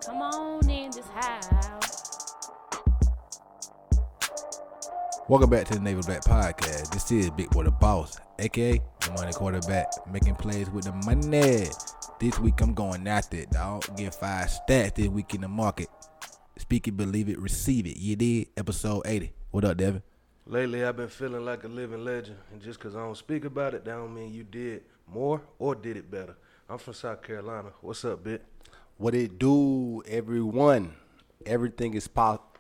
Come on in this house. Welcome back to the Naval Black Podcast. This is Big Boy the Boss, aka the money quarterback, making plays with the money. This week I'm going after it, dog. Getting 5 stats this week in the market. Speak it, believe it, receive it. You did. Episode 80. What up, Devin? Lately, I've been feeling like a living legend, and just because I don't speak about it, that don't mean you did more or did it better. I'm from South Carolina. What's up, Bit? What it do, everyone? Everything is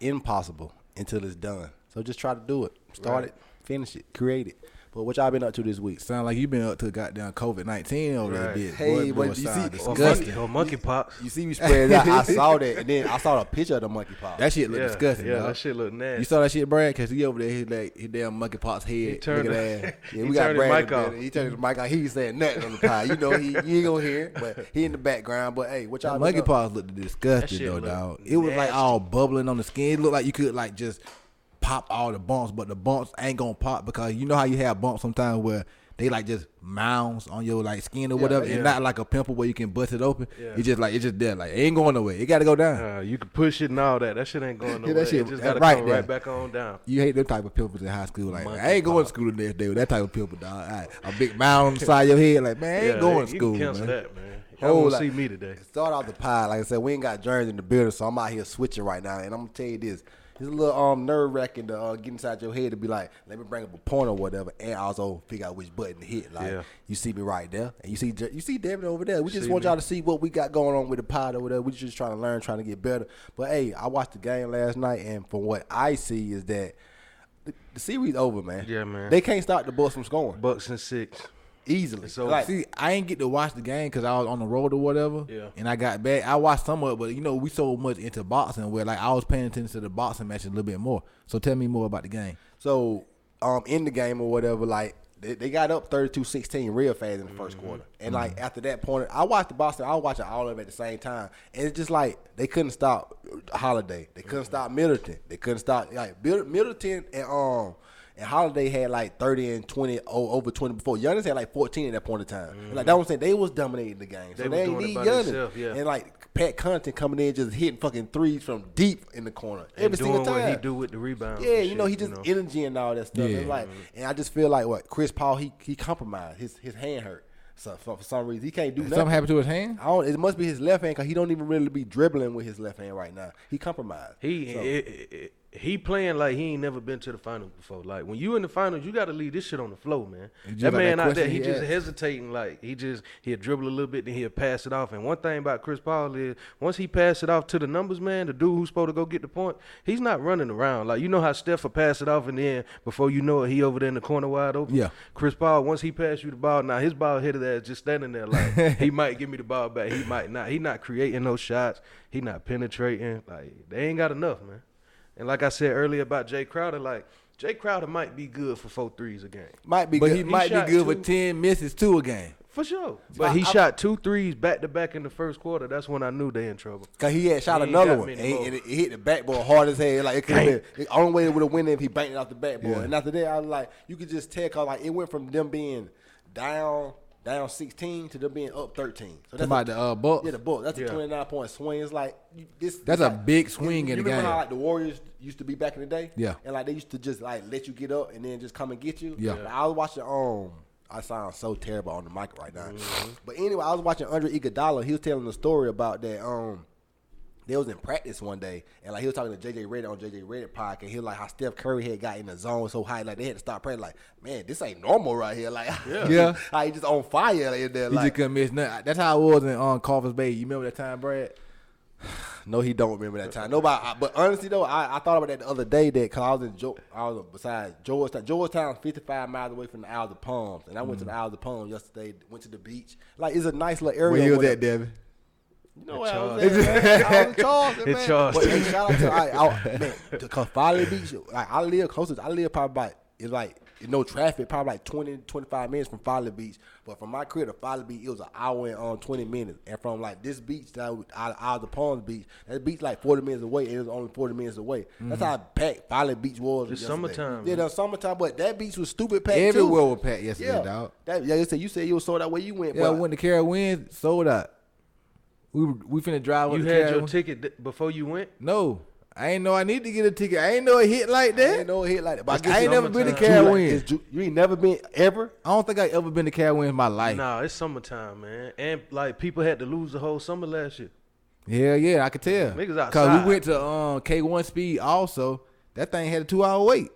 impossible until it's done. So just try to do it. Start it, finish it, create it. But what y'all been up to this week? Sound like you been up to goddamn COVID-19 over there, bitch. Hey, boy, but you see, disgusting. Or monkeypox. You see me spread out. I saw that, and then I saw a picture of the monkeypox. That shit look disgusting, Yeah, dog. that shit look nasty. You saw that shit, Brad? Because he over there, his damn monkeypox head. He turned Look the- at that. Yeah, he we got turned his Brad mic in off. there. He turned his mic off. He ain't saying nothing on the pod. You know, you ain't gonna hear it, but he in the background. But hey, what y'all That been up? monkeypox looked disgusting shit though, look dog. It was like nasty. all bubbling on the skin. It looked like you could like just pop all the bumps, but the bumps ain't gonna pop because you know how you have bumps sometimes where they like just mounds on your like skin or whatever, yeah. and not like a pimple where you can bust it open. Yeah. It's just there, like it ain't going nowhere. It got to go down. You can push it and all that. That shit ain't going nowhere. that shit- it just that got to right come there. right back on down. You hate them type of pimples in high school. Like I ain't Monkeypox. going to school the next day with that type of pimple, dog. All right, a big mound on the side of your head, like man, I ain't going to you school, can cancel man. that, man. Y'all won't see me today. Start off the pod. Like I said, we ain't got germs in the building, so I'm out here switching right now. And I'm gonna tell you this. It's a little nerve wracking to get inside your head to be like, let me bring up a point or whatever, and also figure out which button to hit. Like you see me right there, and you see Devin over there. We just See want me. y'all to see what we got going on with the pod or whatever. We just trying to learn, trying to get better. But hey, I watched the game last night, and from what I see is that the series over, man. Yeah, man. They can't stop the Bucks from scoring Bucks and 6. easily. So, like, See, I ain't get to watch the game because I was on the road or whatever. Yeah. And I got back. I watched some of it, but you know, we so much into boxing where like I was paying attention to the boxing matches a little bit more. So tell me more about the game. So, in the game or whatever, like, they got up 32-16 real fast in the first quarter. And, like, after that point, I watched the Boston. I was watching all of it at the same time. And it's just like they couldn't stop Holiday. They couldn't stop Middleton. They couldn't stop, like, Middleton and Holiday had like 30 and 20, over 20 before. Giannis had like 14 at that point in time. And like that was saying, they was dominating the game. So They they was ain't doing it need by Giannis. themselves, yeah. And like Pat Connaughton coming in just hitting fucking threes from deep in the corner And every doing single time. what he do with the rebounds. Yeah, and you know, shit, he just energy and all that stuff. Yeah. And like, and I just feel like what Chris Paul, he compromised. His hand hurt. So for some reason, he can't do Something nothing. happened to his hand? It must be his left hand because he don't even really be dribbling with his left hand right now. He compromised. He playing like he ain't never been to the finals before. Like when you in the finals, you got to leave this shit on the floor, man. It's just That like man that out there, question he he just asked. hesitating. Like he'll dribble a little bit, then he'll pass it off. And one thing about Chris Paul is once he pass it off to the numbers man, the dude who's supposed to go get the point, he's not running around. Like you know how Steph will pass it off and then before you know it, he over there in the corner wide open. Yeah. Chris Paul, once he pass you the ball, now his ball headed ass just standing there like he might give me the ball back, he might not. He not creating no shots. He not penetrating. Like they ain't got enough, man. And like I said earlier about Jay Crowder, like Jay Crowder might be good for 4 threes a game. Might be But good. he might be shot good with 2. 10 misses too a game. For sure. But he shot 2 threes back to back in the first quarter. That's when I knew they in trouble. Cause he had shot He ain't another got one, many and more. it hit the backboard hard as hell. Like it could have been the only way it would have won if he banked it off the backboard. Yeah. And after that, I was like, you could just tell, cause like it went from them being down 16 to them being up 13. So that's About the Bucks. yeah, the book. That's Yeah. a 29-point swing. It's like That's a big swing you in the remember game. how like the Warriors used to be back in the day? Yeah. And like they used to just like let you get up and then just come and get you. Yeah. Like, I was watching I sound so terrible on the mic right now. But anyway, I was watching Andre Iguodala. He was telling a story about that they was in practice one day, and like he was talking to JJ Redick on JJ Redick podcast. He was like how Steph Curry had got in the zone so high, like they had to stop practice. Like, man, this ain't normal right here. Like, Yeah. like he just on fire in there. He Like, just couldn't miss nothing. That's how it was in Carver's Bay. You remember that time, Brad? no, he don't remember that time. Nobody. But honestly though, I thought about that the other day that because I was beside Georgetown. Georgetown's 55 miles away from the Isles of Palms, and I went to the Isles of Palms yesterday. Went to the beach. Like it's a nice little area. Where he was where- at, Devin? You know where I was at, man. I was in Charleston, man. Charleston. But hey, shout out to man, to Folly Beach. Like I live closest. I live probably about it's like no traffic, probably like 20-25 minutes from Folly Beach. But from my crib to Folly Beach, it was an hour and 20 minutes. And from like this beach out of the Palms Beach, that beach like 40 minutes away. And it was only 40 minutes away. That's how packed Folly Beach was. It's yesterday. summertime, Yeah, man. the summertime. But that beach was stupid packed Everywhere too. was packed yesterday, Yeah, dog. you said you were sold out where you went. Yeah, but when the Carol wins, sold out. we finna drive up You to had your Carolina. ticket before you went? No, I ain't know I need to get a ticket. I ain't know it hit like I that. ain't know it hit like that. But It's I guess I ain't the never been to summertime. Carolina. You ain't never been ever? I don't think I ever been to Carolina in my life. Nah, it's summertime, man. And like people had to lose the whole summer last year. Yeah, I could tell. Niggas Cause outside. we went to K1 Speed also. That thing had a 2-hour wait.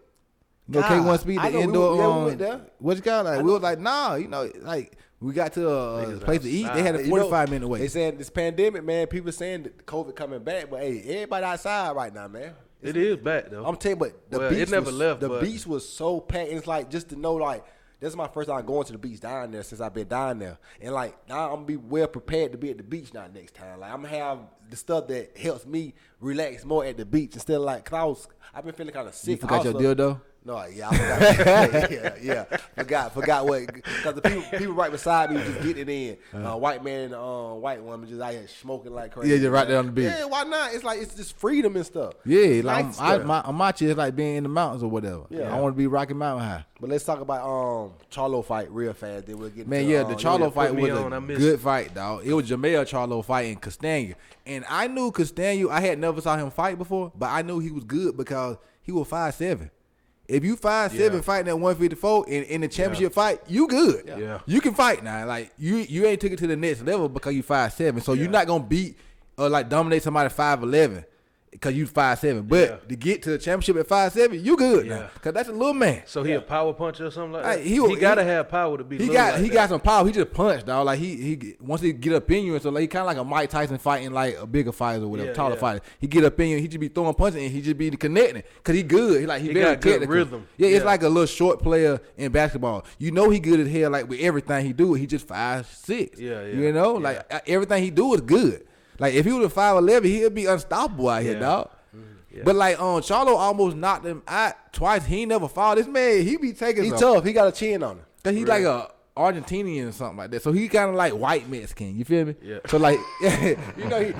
You know, God, K1 Speed, I the know indoor. we went there. What you call like? We was like, nah, you know, like we got to a Niggas place to eat. They had a You know, 45-minute wait. They saying this pandemic, man, people saying that COVID coming back, but hey, everybody outside right now, man. It is back though. I'm telling you, but the Well, beach it never was, left, The but- beach was so packed. And it's like just to know, like this is my first time going to the beach down there since I've been down there, and like now I'm gonna be well prepared to be at the beach now next time. Like I'm gonna have the stuff that helps me relax more at the beach instead of like, cause I've been feeling kind of sick. You forgot your also. dildo? No, yeah, I forgot. yeah. Forgot what? Because the people right beside me was just getting it in. White man and white woman just out here smoking like crazy. Yeah, just right there on the beach. Yeah, why not? It's like it's just freedom and stuff. Yeah, like Nice stuff. I'm out here like being in the mountains or whatever. Yeah. I want to be Rocky Mountain High. But let's talk about Charlo fight real fast. Then we'll get Man, into, yeah, the Charlo put fight me was on, I a missed good it. fight, dog. It was Jamel Charlo fighting Castagna. And I knew Castagna, I had never saw him fight before, but I knew he was good because he was 5'7". If you 5'7" Yeah. fighting at 154 in the championship fight, you good. Yeah. You can fight now. Like you ain't took it to the next level because you 5'7". So you're Yeah. not gonna beat or like dominate somebody 5'11". Because you 5'7", but Yeah. to get to the championship at 5'7", you good Yeah. now. Because that's a little man. So he a power puncher or something like that? Hey, He gotta have power to be He little got like he that. got some power. He just punched, dog. Like he once he get up in you and so like he kind of like a Mike Tyson fighting like a bigger fighter or whatever, Yeah, taller yeah. fighter. He get up in you, he just be throwing punches and he just be connecting because he good. He very got good technical. rhythm. Yeah, it's Yeah. like a little short player in basketball. You know he good as hell. Like with everything he do, he just 5'6". Yeah, yeah, You know, like everything he do is good. Like if he was a 5'11", he'd be unstoppable out here, Yeah. dog. Yeah. But like Charlo almost knocked him out twice. He ain't never fought. This man, he be taking He some- tough. He got a chin on him. Cause he like a Argentinian or something like that. So he kind of like white Mexican. You feel me? Yeah. So like, you know, He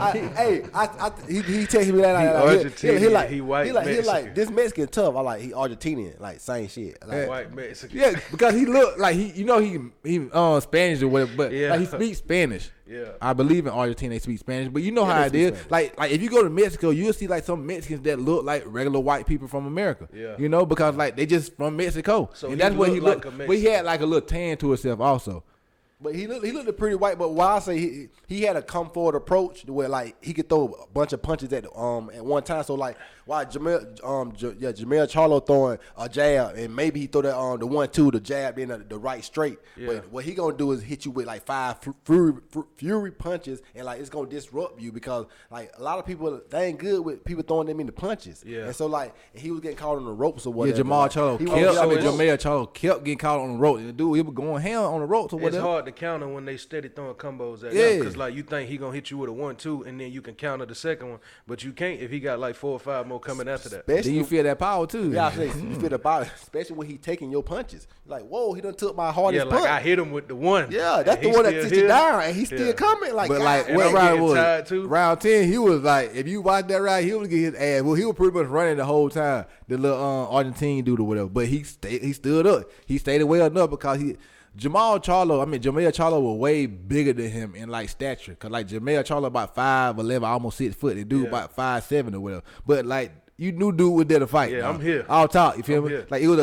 texted me that night. Argentinian, he white He Mexican. like this Mexican tough. I like he Argentinian. Like same shit. Like, White Mexican. yeah, because he look like he Spanish or whatever, but Yeah. like he speaks Spanish. Yeah. I believe in Argentina they speak Spanish, but you know Yeah, how they it speak is. Spanish. Like if you go to Mexico, you'll see like some Mexicans that look like regular white people from America. Yeah. You know, because like they just from Mexico, So and he that's what he looked looked. like a But he had like a little tan to himself also. But he looked pretty white. But why I say he had a come forward approach where like he could throw a bunch of punches at one time. So like why Jamel Charlo throwing a jab and maybe he throw that the 1-2 the jab then the right straight. Yeah. But what he gonna do is hit you with like 5 fury punches and like it's gonna disrupt you because like a lot of people they ain't good with people throwing them into punches. Yeah. And so like he was getting caught on the ropes or Yeah, whatever. Jamal like, Charlo he kept. was- I mean, it's- Jamel Charlo kept getting caught on the rope. The dude, he was going ham on the ropes or It's whatever. hard to counter when they steady throwing combos at Yeah. because like you think he gonna hit you with a 1-2 and then you can counter the second one, but you can't if he got like 4 or 5 more coming after that. Then you feel that power too. Yeah, I say you feel the body, especially when he taking your punches. Like, whoa, he done took my hardest Yeah, like punch. I hit him with the one. Yeah, that's and the he one that still sits you here. down, and he's still Yeah. coming. Like, But God, like and what I'm round getting was tired, too. round 10? He was like, if you watch that round, he was getting his ass. Well, he was pretty much running the whole time. The little Argentine dude or whatever. But he stood up. He stayed well enough because Jamel Charlo was way bigger than him in like stature. Cause like Jamel Charlo about 5'11", almost 6 foot. The dude Yeah. about 5'7" or whatever. But like you knew dude was there to fight. Yeah, dog. I'm here. All talk. You feel I'm me? here. Like it was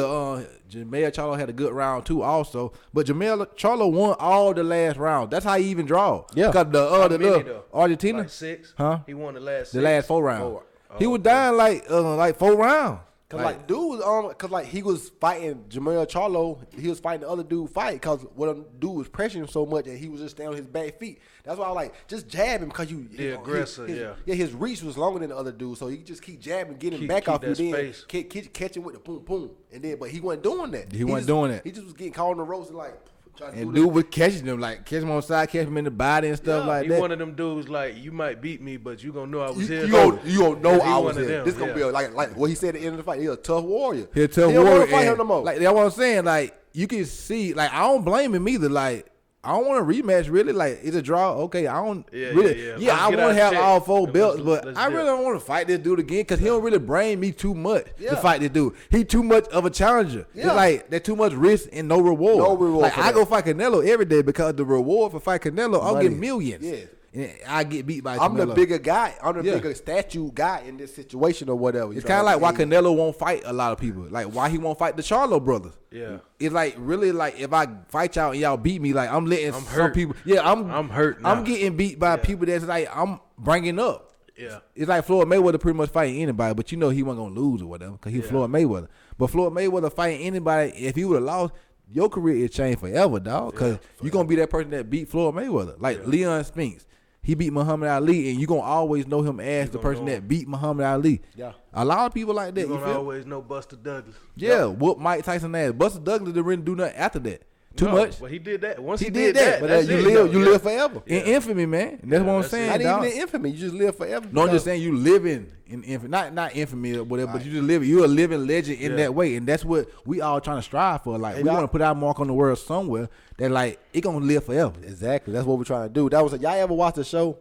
Jamel Charlo had a good round too also. But Jamel Charlo won all the last round. That's how he even draw. Yeah. Cause the How the many, little though? Argentina. Like 6? Huh? He won the last 6? The last 4 rounds. Oh, He was okay. down like 4 rounds. Cause like dude, cause like he was fighting Jamel Charlo, he was fighting the other dude fight. Cause what them dude was pressuring him so much, and he was just staying on his back feet. That's why I like just jab him, cause you The aggressor, his, yeah. Yeah, his reach was longer than the other dude, so you just keep jabbing, getting Keep- back keep off you, that then space. catch him with the boom boom, and then but he wasn't doing that. He wasn't just- doing that. He just was getting caught on the ropes and like trying to And do dude was catching them, like catch him on the side, catch him in the body and stuff Yeah, like he that. one of them dudes like you might beat me, but you gonna know I was here. You don't know He I one was of there. them, This gonna yeah. be like what he said at the end of the fight. He's a tough warrior. He a tough He don't warrior. wanna fight him and, no more. Like that's what I'm saying. Like you can see, like I don't blame him either. Like I don't want a rematch really. Like it's a draw. Okay, I don't Yeah, really. yeah. Yeah, Let's I get want to our have check. all 4 Let's- belts, but let's I dip. really don't want to fight this dude again because he don't really bring me too much Yeah. to fight this dude. He too much of a challenger. Yeah. It's like there's too much risk and no reward. No reward Like for I that. go fight Canelo every day because the reward for fight Canelo, I'll Money. get millions. Yeah. and I get beat by I'm Canelo. the bigger guy. I'm the Yeah. bigger statue guy in this situation or whatever. It's kind of like why Canelo won't fight a lot of people. Like why he won't fight the Charlo brothers. Yeah. It's like really like if I fight y'all and y'all beat me, like I'm letting some hurt. people. Yeah, I'm hurt now. I'm getting beat by people that's like I'm bringing up. Yeah. It's like Floyd Mayweather pretty much fighting anybody, but you know he wasn't gonna lose or whatever because he's Floyd Mayweather. But Floyd Mayweather fighting anybody, if he would have lost, your career is changed forever, dog. Because you're gonna be that person that beat Floyd Mayweather, like Leon Spinks. He beat Muhammad Ali, and you gonna always know him as the person that beat Muhammad Ali. Yeah. A lot of people like that. You're You gonna feel? always know Buster Douglas. Yeah, whoop Mike Tyson ass. Buster Douglas didn't really do nothing after that. Too much. But he did that. Once He he, did did that, that, But that's you it, live, though. you live forever. In infamy, man. That's what I'm that's it. saying. Not dog. even in infamy. You just live forever. No, I'm just because- saying you living in infamy, not infamy or whatever, but you just live. You're a living legend in that way, and that's what we all trying to strive for. Like we y'all- want to put our mark on the world somewhere that like it gonna live forever. Exactly. That's what we're trying to do. That was y'all ever watch the show?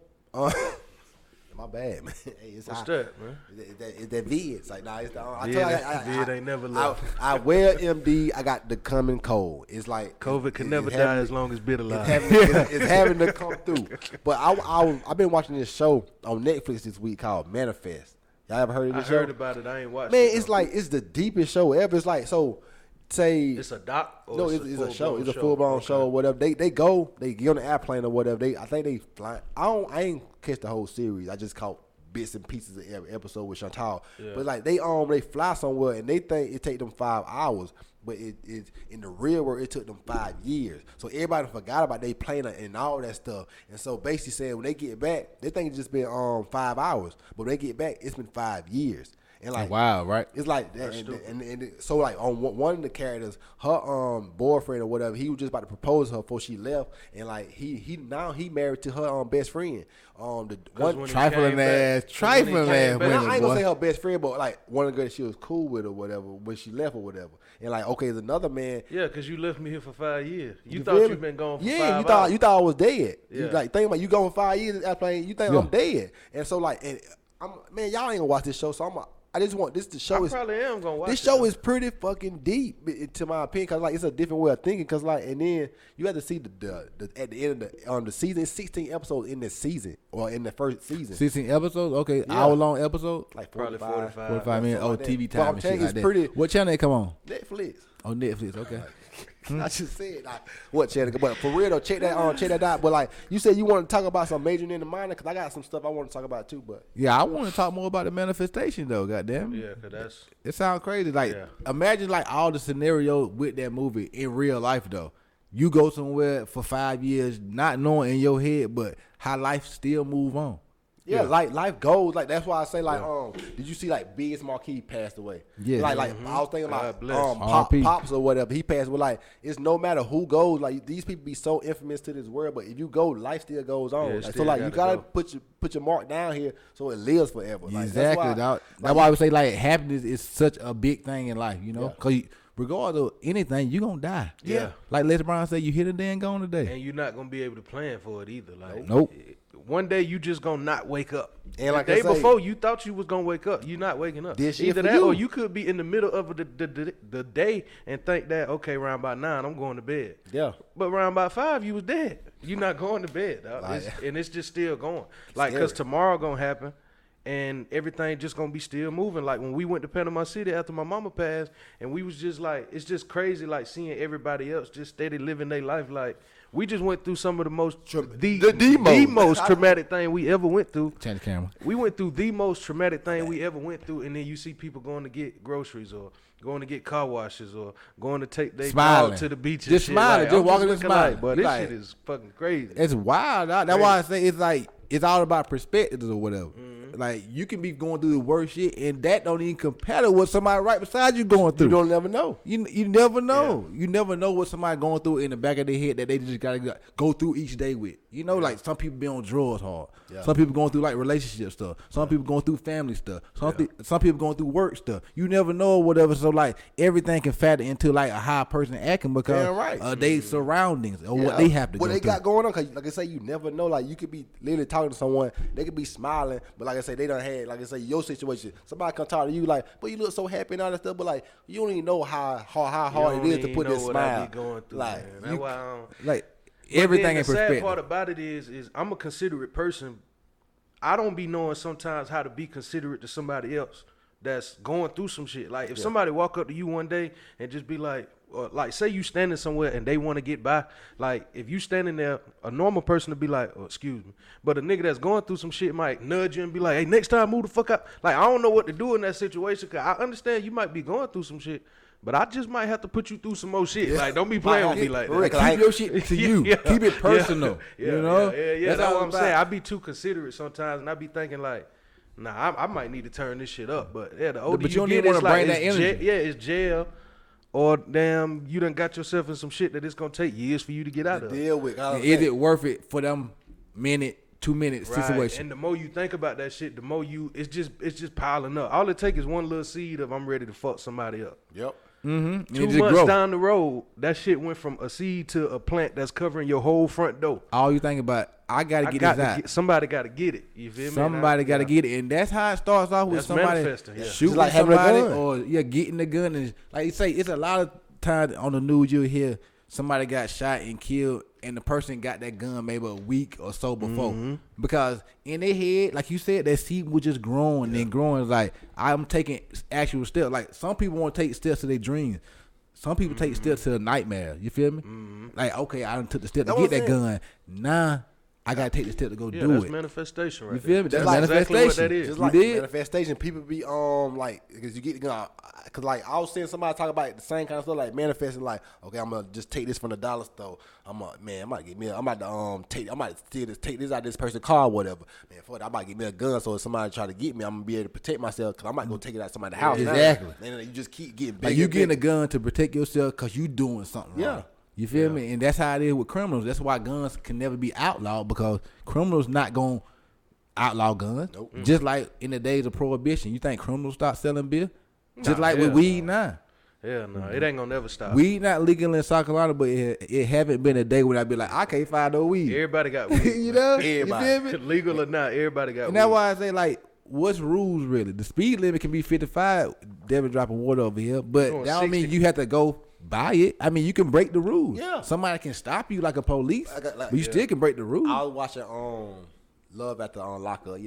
My bad, man. Hey, it's What's hot. that, man? It's that vid. It's like, nah, it's the. I Vid tell you, ain't- Vid ain't never left. I wear MD. I got the coming cold. It's like COVID can never it's die having- as long as bit alive. it's having to come through. But I've been watching this show on Netflix this week called Manifest. Y'all ever heard of I this show? heard about it. I ain't watched Man, it. it's though. like it's the deepest show ever. It's like so. Say It's a doc? Or no, it's a show. full-blown It's a full blown Okay. show or whatever. They get on the airplane or whatever. I think they fly. I ain't catch the whole series. I just caught bits and pieces of every episode with Chantal. Yeah. But like they fly somewhere and they think it take them 5 hours, but it in the real world it took them 5 years. So everybody forgot about they plane and all that stuff. And so basically saying when they get back, they think it's just been 5 hours, but when they get back, it's been 5 years. And like Wow, right? it's like that, and so like on one of the characters, her boyfriend or whatever, he was just about to propose to her before she left, and like he now married to her best friend, the one when he Trifling came back- ass, 'cause when trifling he came ass back- But I women, ain't gonna boy. say her best friend, but like one of the girls she was cool with or whatever when she left or whatever, and like okay, there's another man. Yeah, because you left me here for 5 years. You feel thought me? you've been gone for 5 Yeah, hours. you thought I was dead. You Yeah. like think about you going 5 years at airplane, you think Yeah. I'm dead, and so like and man, y'all ain't gonna watch this show, so I just want this to show I is. probably am going to watch This it, show though. is pretty fucking deep, to my opinion, cause like it's a different way of thinking. Cause like, and then you have to see the at the end of the season, it's 16 episodes in this season or in the first season, 16 episodes, okay, Yeah. hour-long episode, like Probably 45, 45 minutes. Oh, like that. TV But time I'm and telling shit you, like it's that. pretty What channel they come on? Netflix. On Netflix, okay. I just said like what channel, but for real though, check that out. But like you said, you want to talk about some major in the minor, cause I got some stuff I want to talk about too. But Yeah, I want to talk more about the manifestation though. Goddamn, Yeah, because that's... it sounds crazy. Like Yeah. imagine like all the scenarios with that movie in real life though. You go somewhere for 5 years, not knowing in your head, but how life still move on. yeah, like life goes. Like that's why I say like did you see like Biz Marquis passed away? Yeah. Like I was thinking God about bless. R.I.P. Pops or whatever. He passed away. Like it's no matter who goes. Like these people be so infamous to this world, but if you go, life still goes on. Yeah, it Like, so still like you gotta gotta go. put your mark down here so it lives forever. Like, Exactly. That's why I would say like happiness is such a big thing in life, you know? Because regardless of anything, you going to die. Yeah. Like Les Brown said, you hit a day and gone today. And you're not going to be able to plan for it either. Like, Nope. One day you just going to not wake up. And like the I day say- before you thought you was going to wake up, you're not waking up. This shit Either for that you. or you could be in the middle of the day and think that, okay, around about 9, I'm going to bed. Yeah. But around about 5, you was dead. You're not going to bed, dog. Like- And it's just still going. Like, Scary. because tomorrow going to happen. And everything just gonna be still moving. Like when we went to Panama City after my mama passed, and we was just like, it's just crazy, like seeing everybody else just steady living their life. Like we just went through some of the most the most traumatic thing we ever went through. Change the camera. We went through the most traumatic thing we ever went through, and then you see people going to get groceries or going to get car washes or going to take their Smiling. dog to the beach. And Just shit. smiling, Like, just I'm walking and looking smiling. Like, but this Like- shit is fucking crazy. It's wild, dog. That's why I say it's like, it's all about perspectives or whatever. Like you can be going through the worst shit, and that don't even compare to what somebody right beside you going through. You don't never know. You never know. You never know what somebody going through in the back of their head that they just gotta go through each day with. You know, like some people be on drugs hard. Yeah. Some people going through like relationship stuff. Some people going through family stuff. Some people going through work stuff. You never know or whatever. So like everything can factor into like a high person acting because Damn right. of their surroundings or what Yeah. they have to what go they through. got going on. Cause like I say, you never know. Like you could be literally talking to someone, they could be smiling, but like I say, they done had like I say your situation. Somebody come talk to you like, but you look so happy and all that stuff. But like you don't even know how hard it is to put that smile. Going through, Like man. That's you- why I don't, Like everything in The sad perspective. part about it is I'm a considerate person. I don't be knowing sometimes how to be considerate to somebody else that's going through some shit. Like if somebody walk up to you one day and just be like, or like say you standing somewhere and they want to get by, like if you standing there, a normal person would be like, oh, excuse me. But a nigga that's going through some shit might nudge you and be like, hey, next time move the fuck out. Like I don't know what to do in that situation, cause I understand you might be going through some shit. But I just might have to put you through some more shit. Like, don't be playing with me like that. Keep your shit to you. Yeah. Keep it personal. Yeah, you know? That's what I'm saying. I be too considerate sometimes, and I be thinking like, nah, I might need to turn this shit up. But yeah, the older But you don't get, even it's wanna like bring that energy. it's jail, or damn, you done got yourself in some shit that it's gonna take years for you to get out of. Deal with. Is it worth it for them minute, 2 minute situation? And the more you think about that shit, the more it's just piling up. All it takes is one little seed of I'm ready to fuck somebody up. Yep. Mm-hmm. 2 months down the road, that shit went from a seed to a plant that's covering your whole front door. All you think about, I gotta get this out. Somebody gotta get it. You feel me? Somebody gotta get it, and that's how it starts off with That's somebody manifesting, yeah. shooting Just like having a somebody, gun. or getting the gun. And like you say, it's a lot of times on the news you'll hear somebody got shot and killed, and the person got that gun maybe a week or so before, because in their head, like you said, that seed was just growing and growing. It's like I'm taking actual steps. Like some people want to take steps to their dreams. Some people take steps to the nightmare. You feel me? Like, okay, I done took the step to That's get what I'm that gun. Nah, I gotta take the step to go do that's it. manifestation, right? You feel me? there. That's exactly what manifestation. that is. Just You like did? manifestation, people be like, because you get because like I was seeing somebody talk about the same kind of stuff, like manifesting, like, okay, I'm gonna just take this from the dollar store. I'm about to take this out of this person's car or whatever. Man, fuck it, I might get me a gun, so if somebody try to get me, I'm gonna be able to protect myself, because I might go take it out of somebody's house. Exactly. Now. And then you just keep getting bigger. Like you getting a bigger. gun to protect yourself because you doing something Yeah. wrong. You feel me? And that's how it is with criminals. That's why guns can never be outlawed, because criminals not gonna outlaw guns. Nope. Just like in the days of prohibition, you think criminals start selling beer? Just like hell with weed now. Yeah, no, it ain't gonna never stop. Weed not legal in South Carolina, but it haven't been a day when I be like, I can't find no weed. Everybody got weed. You know? Everybody. You feel me? Legal or not, everybody got And weed. that's why I say, like, what's rules really? The speed limit can be 55. Devin dropping water over here, but Going that don't mean 60. you have to go buy it. I mean, you can break the rules. Yeah. Somebody can stop you like a police, Like, but you still can break the rules. I was watching Love After Lockup,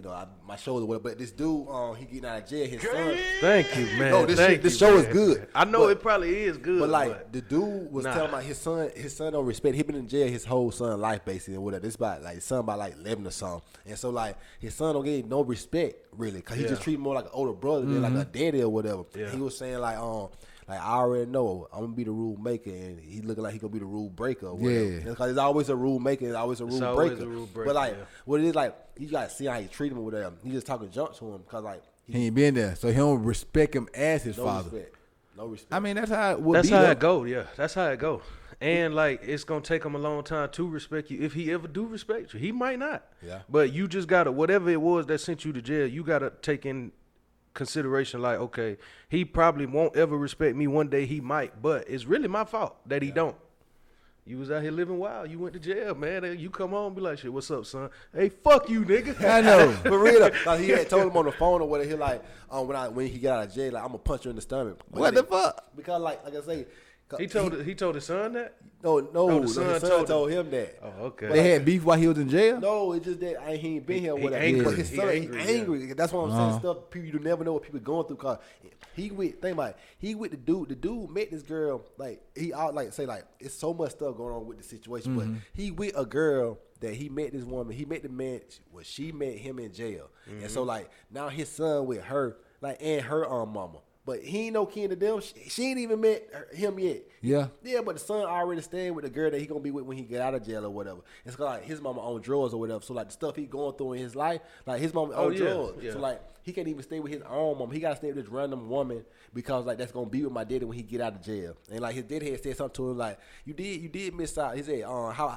my shoulder with, but this dude, he getting out of jail, his son. Thank you, man. No, this Thank shit- this you, show man. is good. I know But- it probably is good, But like the dude was Nah. telling about his son don't respect. He been in jail his whole son life basically and whatever. This about like his son about like 11 or something. And so like his son don't get no respect really, cause he just treat him more like an older brother than like a daddy or whatever. Yeah. He was saying like I already know I'm gonna be the rule maker, and he looking like he gonna be the rule breaker. Or whatever. Yeah. Because there's always a rule maker, and always a rule always breaker. a rule breaker, But like yeah. what it is, like you gotta see how he treat him or whatever. He just talking junk to him, cause like he ain't been there, so he don't respect him as his no father. respect, no respect. I mean, that's how it would That's be. how though. it go, yeah. That's how it go. And like it's gonna take him a long time to respect you. If he ever do respect you, he might not. Yeah. But you just gotta, whatever it was that sent you to jail, you gotta take in consideration like, okay, he probably won't ever respect me. One day he might, but it's really my fault that he don't. You was out here living wild. You went to jail, man. And you come home and be like, shit, what's up, son? Hey, fuck you, nigga. I know. For real, like he had told him on the phone or whatever. He like, when he got out of jail, like I'm gonna punch you in the stomach. But What the fuck? Because like I say, He told his son that? no, the his son son told told him that. Oh, okay. They had beef while he was in jail. No, it's just that he ain't been here. Or He whatever. angry. But his He son, angry, he angry. That's what I'm saying. Stuff people you never know what people going through. Cause he with the dude. The dude met this girl. Like he out like say like it's so much stuff going on with the situation. But he with a girl that he met this woman. He met the man. Well, she met him in jail. And so like now his son with her like and her mama. But he ain't no kin to them. She ain't even met him yet. Yeah. Yeah, but the son already staying with the girl that he gonna be with when he get out of jail or whatever. It's like his mama on drugs or whatever. So like the stuff he going through in his life, like his mama on yeah, drugs. yeah. So like he can't even stay with his own mom. He gotta stay with this random woman because like that's gonna be with my daddy when he get out of jail. And like his daddy had said something to him like, you did miss out. He said,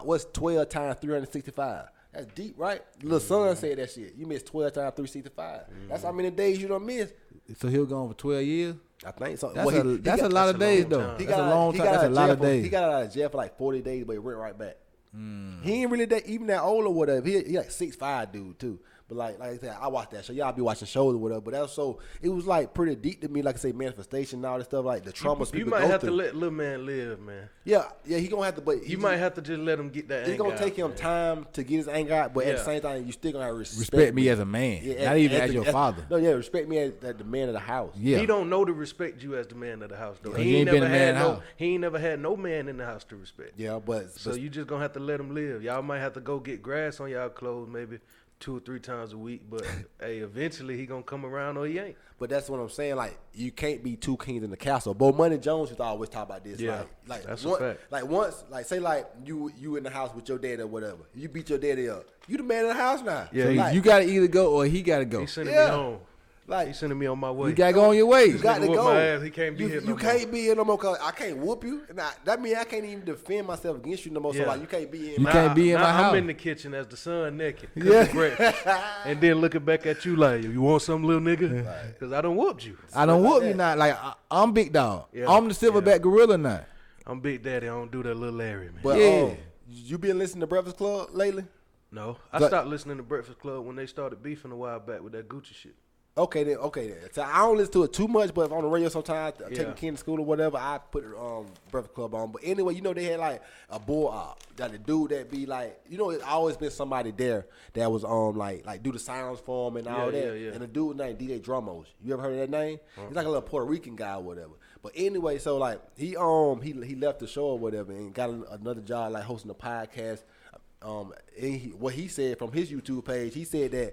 what's 12 times 365? That's deep, right? The little son said that shit. You missed 12 times 365. That's how many days you done missed. So he was gone for 12 years. I think so. That's Well, that's a lot of days though. time. That's a long time. That's a lot of days. He got out of jail for like 40 days, but he went right back. He ain't really even that old or whatever. He like 6'5" dude too. But like I said, I watched that show. Y'all be watching shows or whatever. But it was like pretty deep to me. Like I say, manifestation and all that stuff. Like the traumas You people might go have through. to let little man live, man. Yeah, he gonna have to. But You might have to just let him get that anger It's gonna take out, him man. time to get his anger out. But at the Yeah. same time, you still gonna have to Respect me as a man, not even as your father. No, yeah, respect me as the man of the house. Yeah. He don't know to respect you as the man of the house, though. Yeah, he ain't been a man in the house. He ain't never had no man in the house to respect. Yeah, but So you just gonna have to let him live. Y'all might have to go get grass on y'all clothes maybe 2 or 3 times a week, but hey, eventually he gonna come around or he ain't. But that's what I'm saying. Like, you can't be two kings in the castle. Bo Money Jones used to always talk about this. Yeah, like that's a one, fact. Like once, like say like you in the house with your dad or whatever. You beat your daddy up. You the man of the house now. Yeah, So, he- like, You gotta either go or he gotta go. He sending Yeah. me home. like He sending me on my way. You gotta go on your way. you got to whoop go. my ass. He can't be here no You more. can't be here no more because I can't whoop you. Nah, that means I can't even defend myself against you no more. So Yeah. like you can't be in You my can't be in now my house. I'm in the kitchen as the son naked. Yeah. cooking breakfast. And then looking back at you like, you want some little nigga? Because I done whooped you. I don't like whoop that. you now. Like I'm big dog. Yeah. I'm the silverback gorilla now. I'm Big Daddy. I don't do that little Larry, man. But Yeah. you been listening to Breakfast Club lately? No, I But- stopped listening to Breakfast Club when they started beefing a while back with that Gucci shit. Okay then. So I don't listen to it too much, but if on the radio sometimes, taking Yeah. kids to school or whatever, I put Breakfast Club on. But anyway, you know they had like a bull op. That the dude that be like, you know, it's always been somebody there that was like do the sounds for him and all Yeah, that. yeah. And the dude named DJ Drumos. You ever heard of that name? He's like a little Puerto Rican guy or whatever. But anyway, so like he left the show or whatever and got another job like hosting a podcast. And what he said from his YouTube page, he said that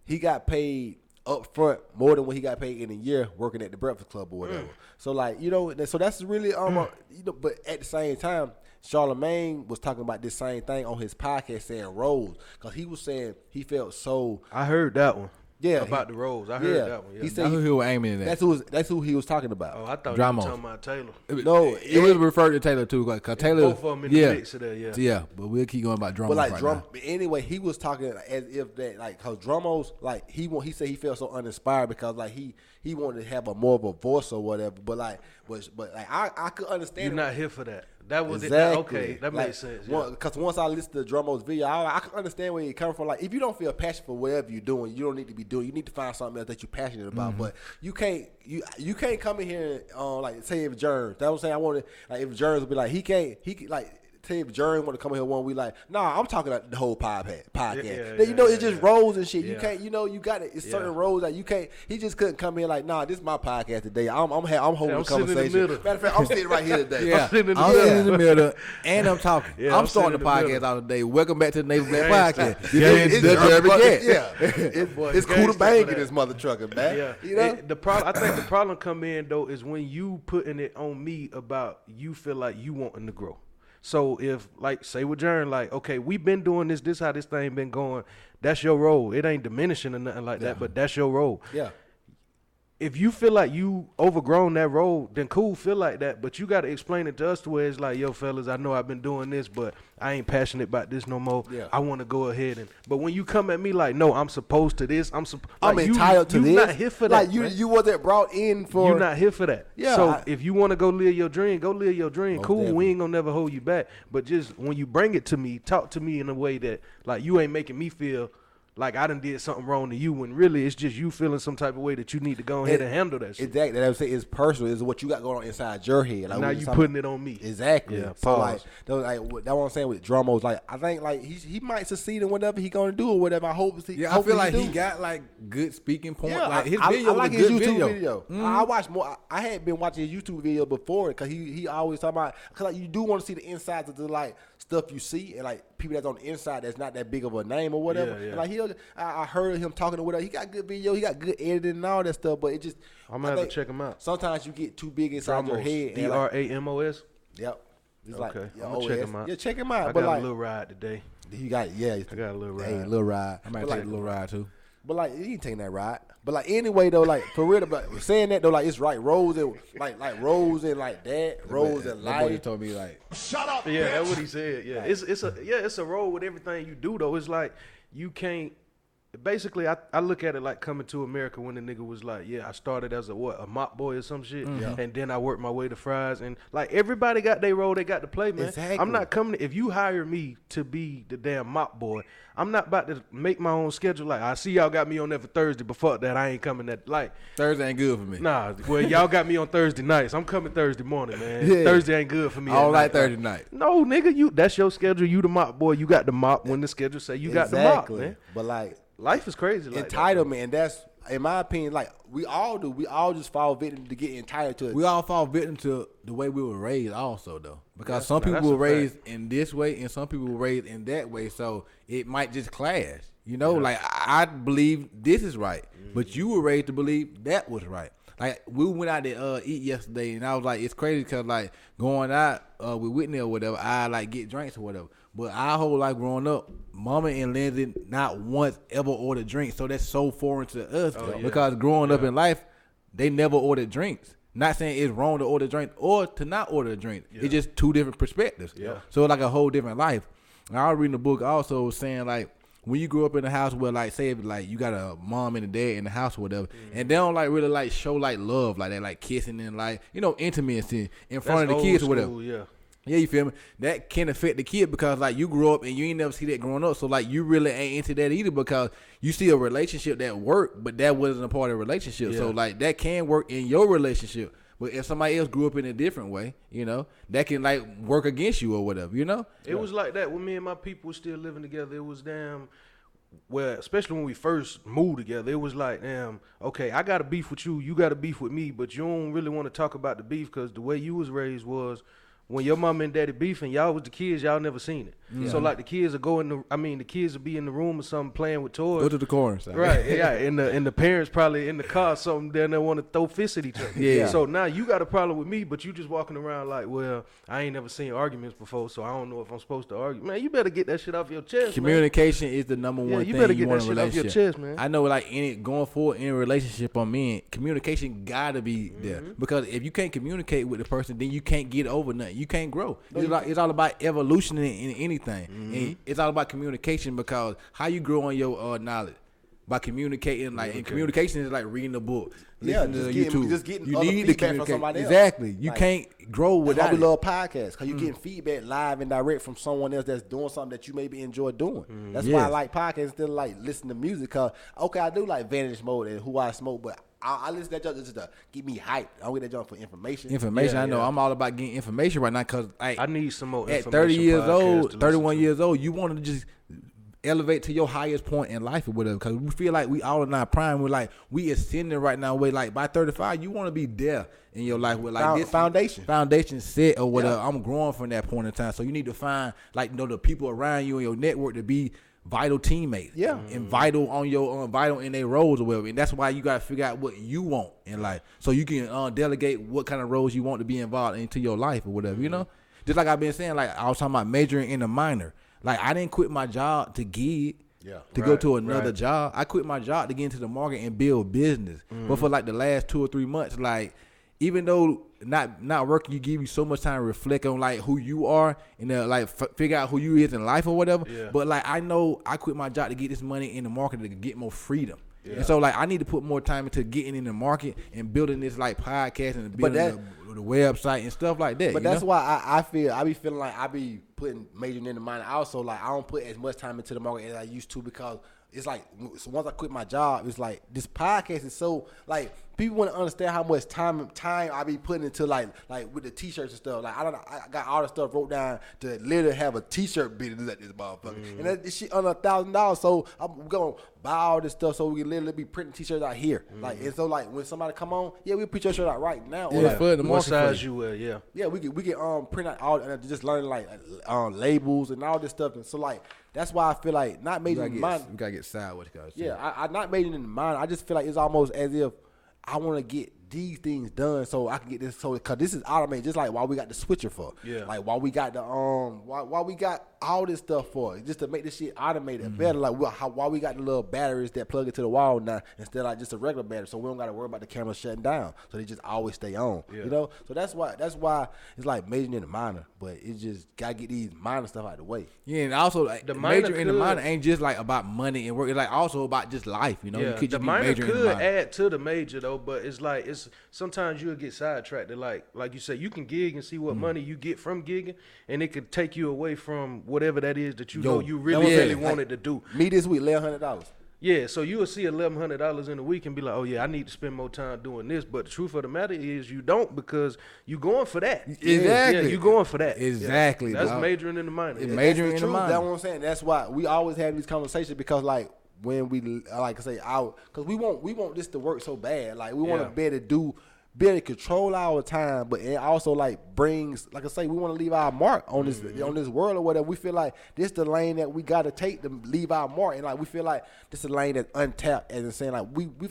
he got paid up front more than what he got paid in a year working at the Breakfast Club or whatever. So like, you know, so that's really you know, but at the same time, Charlamagne was talking about this same thing on his podcast saying Rose, because he was saying he felt so I heard that one. Yeah, About he- the Rose. I heard yeah. that one. Yeah. He said That's who he was aiming at. that's who he was talking about. Oh, I thought Drama. you were talking about Taylor. No, it was referred to Taylor too, because Taylor. Both of them in the mix of that, yeah. Yeah, but we'll keep going about drama. But like right drum, now. but anyway, he was talking as if that like because Drumos like he said he felt so uninspired because like he wanted to have a more of a voice or whatever. But like I could understand. You're it. not here for that. That was Exactly. it. Okay, that Like, makes sense. Yeah. Because once I listened to Drummo's video, I can understand where you come from. Like, if you don't feel passionate for whatever you're doing, you don't need to be doing. You need to find something else that you're passionate about. Mm-hmm. But you can't come in here and like say if Jerns. That was saying I wanted like if Jerns would be like he can like. Say if Jerry want to come in here one week, like, nah, I'm talking about the whole podcast. Yeah, You know, it's yeah, just yeah. roles and shit. You Yeah. can't, you know, you got it. It's certain Yeah. roles that you can't. He just couldn't come in like, nah, this is my podcast today. I'm holding I'm a sitting in the conversation. middle. Matter of fact, I'm sitting right here today. Yeah, sitting in the I'm middle. sitting in the middle and I'm talking. Yeah, I'm I'm starting the sitting in the podcast middle. out today. Welcome back to the Naval Black Gangsta. Podcast. This is the Derby Cat. Yeah, Boy, it's cool to gangsta bang for in that. this mother trucker, man. Yeah, You know, the problem. I think the problem come in though is when you putting it on me about you feel like you wanting to grow. So if like say with Jern, like okay, we've been doing this. This how this thing been going. That's your role. It ain't diminishing or nothing like that, but that's your role. yeah. If you feel like you overgrown that role, then cool, feel like that. But you got to explain it to us to where it's like, yo, fellas, I know I've been doing this, but I ain't passionate about this no more. Yeah. I want to go ahead and. But when you come at me like, no, I'm supposed to this. I'm entitled to you this. not here for that. Like you, man. you wasn't brought in for. You're not here for that. Yeah, So if you want to go live your dream, go live your dream. Most Cool. definitely. We ain't gonna never hold you back. But just when you bring it to me, talk to me in a way that like you ain't making me feel like I done did something wrong to you when really it's just you feeling some type of way that you need to go ahead and handle that shit. Exactly. That I would say is personal. Is what you got going on inside your head. Like Now we you was talking- putting it on me. Exactly. Yeah, So pause. like, that's what I'm saying with Drummo's. Like, I think like he might succeed in whatever he gonna do or whatever. I hope. Yeah, I feel hopefully like he do. got like good speaking points. Yeah, like his I video like was a his good YouTube video. video. I watched more. I had been watching his YouTube video before because he always talking about because like you do want to see the insides of the like stuff you see and like people that's on the inside that's not that big of a name or whatever. Yeah, yeah. And like I heard him talking to whatever. He got good video. He got good editing and all that stuff. But it just I'm I gonna have think to check him out. Sometimes you get too big inside your head. and, like, Dramos. Yep. It's Okay, like, I'm gonna check him out. Yeah, check him I out. got But a like, little ride today. he got I got a little ride. Hey, little ride. I might But take like, a little ride too. But like he ain't taking that ride. But like anyway though, like for real, but saying that though, like it's right. Rose and like Rose and like that, Rose and That boy life. told me like, Yeah, that's what he said. Yeah, it's a role with everything you do though. It's like you can't basically, I look at it like Coming to America when the nigga was like, yeah, I started as a mop boy or some shit, and then I worked my way to fries, and like everybody got their role they got to play, man. Exactly. I'm not coming. If you hire me to be the damn mop boy, I'm not about to make my own schedule. Like I see y'all got me on there for Thursday, but fuck that, I ain't coming that like. Thursday ain't good for me. Nah, well y'all got me on Thursday nights. I'm coming Thursday morning, man. Yeah. Thursday ain't good for me. I don't at like night. Thursday night. No, nigga, that's your schedule. You the mop boy. You got the mop when the schedule say you got the mop, man. But like Life is crazy. Like entitlement, and that's in my opinion, like we all do. We all just fall victim to get entitled to it. We all fall victim to the way we were raised also, though. Because some that's people were a fact. raised in this way and some people were raised in that way. So it might just clash. You know, like I believe this is right, but you were raised to believe that was right. Like we went out to eat yesterday, and I was like, it's crazy because like going out with Whitney or whatever, I like get drinks or whatever. But our whole life growing up, Mama and Lindsay not once ever ordered drinks, so that's so foreign to us because growing up in life, they never ordered drinks. Not saying it's wrong to order drinks or to not order a drink. It's just two different perspectives. Yeah. So it's like a whole different life. And I was reading a book also saying like, when you grew up in a house where like say if, like you got a mom and a dad in the house or whatever, and they don't like really like show like love like that, like kissing and like intimacy in front of the kids or whatever. Yeah, you feel me? That can affect the kid because like you grew up and you ain't never see that growing up, so like you really ain't into that either because you see a relationship that worked, but that wasn't a part of the relationship. So like that can work in your relationship. But if somebody else grew up in a different way, that can like work against you or whatever, It was like that when me and my people were still living together. It was well, especially when we first moved together, it was like, damn, okay, I got a beef with you, you got a beef with me, but you don't really want to talk about the beef because the way you was raised was when your mom and daddy beefing, y'all was the kids, y'all never seen it. So like the kids will the kids will be in the room or something playing with toys. Go to the corner. Side. Right, yeah, and the parents probably in the car or something, then they want to throw fists at each other. Yeah. So now you got a problem with me, but you just walking around like, well, I ain't never seen arguments before, so I don't know if I'm supposed to argue. Man, you better get that shit off your chest, Communication is the number one you thing better you get want that in a shit off your relationship. chest, man. I know like going forward in a relationship I'm in, communication gotta be there. Because if you can't communicate with the person, then you can't get over nothing. You can't grow. It's all about evolution in anything. And it's all about communication because how you grow on your knowledge by communicating, like, and communication is like reading a book, listening to YouTube. Just getting you other need to feedback from communicate. somebody else. Exactly. You Like, can't grow That's without why we it. love podcasts because you're getting feedback live and direct from someone else that's doing something that you maybe enjoy doing. That's why I Yes. like podcasts instead of like listening to music. Cause okay, I do like Vantage Mode and Who I Smoke, but I listen to that just to get me hyped. I don't get that junk for information. I know. I'm all about getting information right now because I need some more at information. 30 years podcasts old, to listen 31 to. years old, you want to just elevate to your highest point in life or whatever because we feel like we all in our prime. We're like, we ascending right now. We're like, by 35, you want to be there in your life with like this foundation set or whatever. Yeah. I'm growing from that point in time. So you need to find like, the people around you and your network to be vital teammates. Yeah. And vital on your vital in their roles or whatever. And that's why you got to figure out what you want in life. So you can delegate what kind of roles you want to be involved into your life or whatever, Just like I've been saying, like I was talking about majoring in a minor. Like I didn't quit my job to gig. To go to another job. I quit my job to get into the market and build business. But for like the last 2 or 3 months, like even though not working, you give you so much time to reflect on like who you are and like figure out who you is in life or whatever. Yeah. But like I know I quit my job to get this money in the market to get more freedom. Yeah. And so like I need to put more time into getting in the market and building this like podcast and building the website and stuff like that. But that's why I be feeling like I be putting majoring in the mind. Also, like I don't put as much time into the market as I used to because it's like so once I quit my job, it's like this podcast is so like people want to understand how much time I be putting into like with the t-shirts and stuff. Like I got all the stuff wrote down to literally have a t-shirt business at this motherfucker, and that shit under $1,000. So I'm gonna buy all this stuff so we can literally be printing t-shirts out here. Like and so like when somebody come on, we print your shirt out right now. Yeah, like, for the What market size you wear? Yeah. yeah, we can print out all and just learn like labels and all this stuff. And so like that's why I feel like not majoring in mind. We gotta get sideways, guys. Yeah, I not majoring in mind. I just feel like it's almost as if I want to get these things done so I can get this. So because this is automated, just like why we got the switcher for. Yeah. Like why we got the why we got all this stuff for, just to make this shit automated better. Like why we got the little batteries that plug into the wall now instead of like just a regular battery, so we don't got to worry about the camera shutting down. So they just always stay on. Yeah. You know. So that's why it's like majoring in the minor, but it just gotta get these minor stuff out of the way. Yeah, and also like The minor major in the could- minor ain't just like about money and work. It's like also about just life. You know, you Yeah, could the just be minor majoring in the could minor. add to the major though, but it's like sometimes you'll get sidetracked. Like you say, you can gig and see what money you get from gigging, and it could take you away from whatever that is that you Yo, know you really yeah, really like- wanted to do. Me this week, $1,100. Yeah, so you will see $1,100 in a week and be like, oh yeah, I need to spend more time doing this. But the truth of the matter is you don't, because you going for that. Exactly. Yeah, you going for that. Exactly, Yeah. That's dog. majoring in the minor. It Yeah. majoring That's in the minor. That's what I'm saying. That's why we always have these conversations, because like when we like I say out, because we want this to work so bad. Like we want Yeah. to be able to control our time, but it also like brings, like I say, we want to leave our mark on this on this world or whatever. We feel like this the lane that we got to take to leave our mark, and like we feel like this is a lane that's untapped. And saying like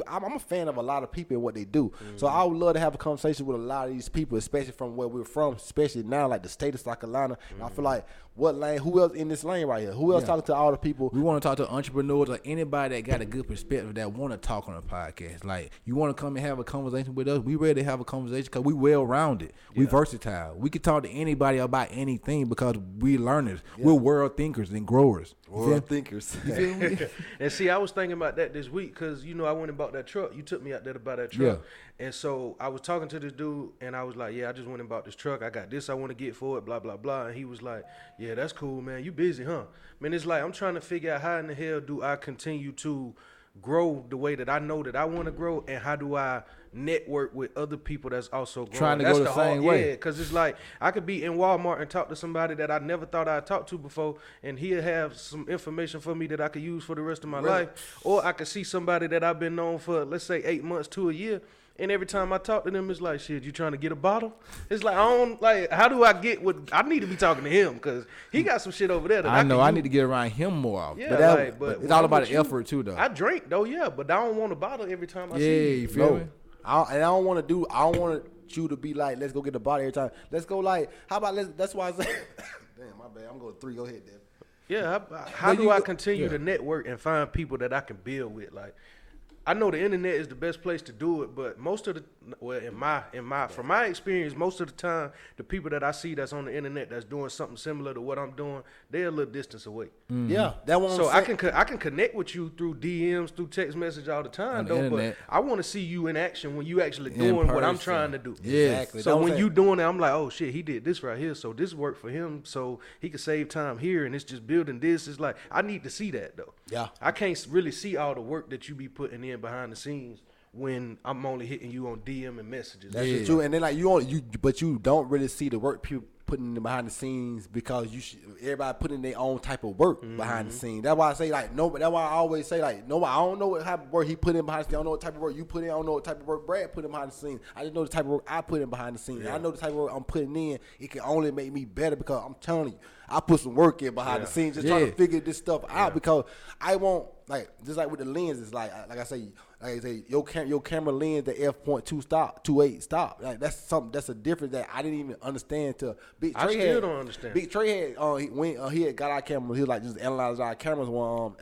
I'm a fan of a lot of people and what they do. So I would love to have a conversation with a lot of these people, especially from where we're from, especially now like the state of South Carolina. And I feel like what lane? Who else in this lane right here? Who else talking to all the people? We want to talk to entrepreneurs or anybody that got a good perspective that want to talk on a podcast. Like, you want to come and have a conversation with us, we ready to have a conversation because we well-rounded. We versatile. We can talk to anybody about anything because we learners. We're world thinkers and growers. You feel World me? thinkers. You feel me? And see, I was thinking about that this week because, I went and bought that truck. You took me out there to buy that truck. Yeah. And so I was talking to this dude, and I was like, yeah, I just went and bought this truck. I got this I want to get for it, blah, blah, blah. And he was like, yeah, that's cool, man. You busy, huh? Man, it's like I'm trying to figure out how in the hell do I continue to grow the way that I know that I want to grow, and how do I network with other people that's also growing. Trying to That's go the same hard, way. Yeah, because it's like I could be in Walmart and talk to somebody that I never thought I'd talk to before, and he'll have some information for me that I could use for the rest of my life. Or I could see somebody that I've been known for, let's say, 8 months to a year, and every time I talk to them, it's like, shit, you trying to get a bottle? It's like, how do I get what I need to be talking to him? Because he got some shit over there that I know. can I use. need to get around him more often. Yeah, But but it's all about with the effort too, though. I drink though, yeah, but I don't want a bottle every time I Yeah, see you you. feel No. me? I don't want you to be like, let's go get the body every time. Let's go like, how about that's why I say, damn, my bad. I'm going 3. Go ahead, Dan. Yeah, how But do you I go- continue yeah. to network and find people that I can build with? Like, I know the internet is the best place to do it, but most of the from my experience, most of the time, the people that I see that's on the internet that's doing something similar to what I'm doing, they're a little distance away. Yeah, that one. So I can connect with you through DMs, through text message all the time, On the though. But internet. I want to see you in action when you actually In doing what I'm person. trying to do. Yes. Exactly. So That was when it. you doing it, I'm like, oh shit, he did this right here. So this worked for him. So he could save time here, and it's just building this. It's like I need to see that though. Yeah. I can't really see all the work that you be putting in behind the scenes when I'm only hitting you on DM and messages. That's Yeah. just true. And then like but you don't really see the work people putting in behind the scenes, because everybody putting their own type of work behind the scenes. That's why I say like nobody. That's why I always say like nobody. I don't know what type of work he put in behind the scenes. I don't know what type of work you put in. I don't know what type of work Brad put in behind the scenes. I just know the type of work I put in behind the scenes. I know the type of work I'm putting in. It can only make me better because I'm telling you, I put some work in behind the scenes, just trying to figure this stuff out, because I won't, like, just like with the lenses, like I say, your camera lens, the f.2 stop, 2.8 stop. Like that's something, that's a difference that I didn't even understand till Big Trey I still don't understand. Big Trey had he had got our cameras. He was like just analyzing our cameras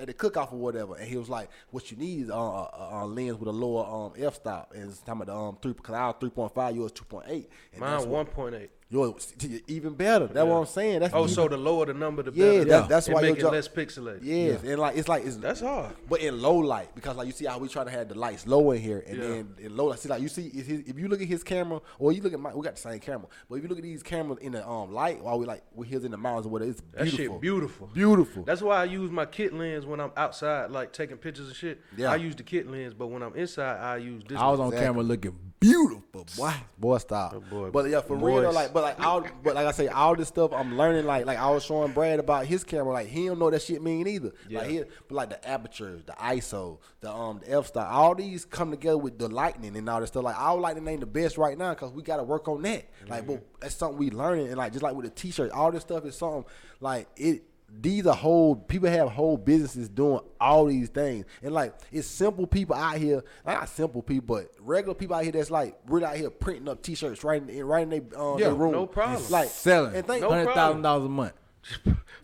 at the cook-off or whatever, and he was like, what you need is a lens with a lower f stop, and it's talking about the 3, because I was 3.5, yours 2.8, and Mine that's what- 1.8. yours even better. That's what I'm saying. That's Oh, even, so the lower the number, the Yeah, better. that's it why make your it job- less pixelated. yes, and like it's That's hard. but in low light, because like you see how we try to have the lights low in here, and Yeah. then in low light, see like you see if you look at his camera, or you look at we got the same camera, but if you look at these cameras in the light while we his in the mountains or whatever, it's That beautiful. shit beautiful. Beautiful. That's why I use my kit lens when I'm outside, like taking pictures and shit. Yeah. I use the kit lens, but when I'm inside, I use this. I was one. on camera looking beautiful, boy. Boy, stop. boy, but yeah, for real though, boys. but like I say, all this stuff I'm learning. Like I was showing Brad about his camera. Like he don't know what that shit mean either. Yeah. But like the apertures, the ISO, the f-stop, all these come together with the lightning and all this stuff. Like our lightning ain't the best right now because we got to work on that. Like, but that's something we learning, and like just like with the t-shirt, all this stuff is something like it. these are people have whole businesses doing all these things, and like it's simple people out here, not simple people, but regular people out here that's like really out here printing up T-shirts right in their their room. no problem. Like Selling and think, No $100,000 a month.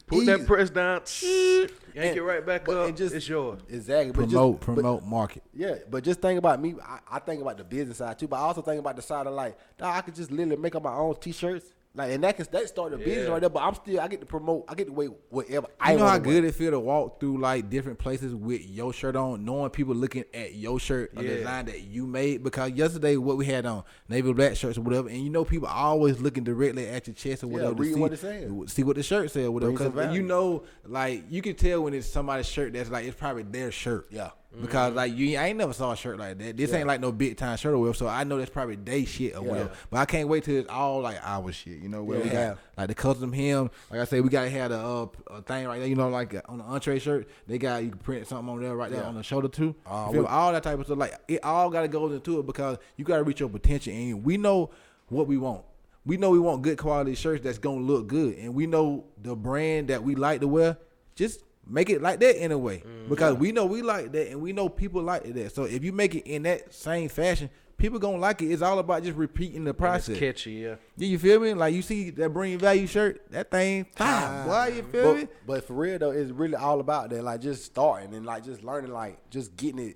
Put that press down, yank it And- right back but up. it just- It's yours. exactly but Promote, market. Yeah, but just think about me. I think about the business side too, but I also think about the side of like, I could just literally make up my own T-shirts, like, and that start the business Yeah. right there. But I get to promote, I get to wear whatever I You know want. how good it feel to walk through like different places with your shirt on, knowing people looking at your shirt, a Yeah. design that you made. Because yesterday what we had on, navy black shirts or whatever, and you know people always looking directly at your chest or whatever. to read see, what it says. See what the shirt said, whatever. Bring some 'Cause value. you know, like you can tell when it's somebody's shirt that's like it's probably their shirt. Yeah. Because like I ain't never saw a shirt like that. This ain't like no big time shirt or whatever. So I know that's probably they shit or whatever. But I can't wait till it's all like our shit. You know where we Yeah. got like the custom hem. Like I said, we gotta have the a thing right there. You know, like on the entree shirt, they got you can print something on there right there on the shoulder too. You feel me? All that type of stuff. Like it all gotta go into it because you gotta reach your potential, and we know what we want. We know we want good quality shirts that's gonna look good, and we know the brand that we like to wear. Just make it like that in a way, because we know we like that, and we know people like that. So if you make it in that same fashion, people gonna like it. It's all about just repeating the It's process. catchy, yeah. Yeah, you feel me? Like you see that bring value shirt, that thing fire, boy. You feel me? But for real though, it's really all about that, like just starting and like just learning, like just getting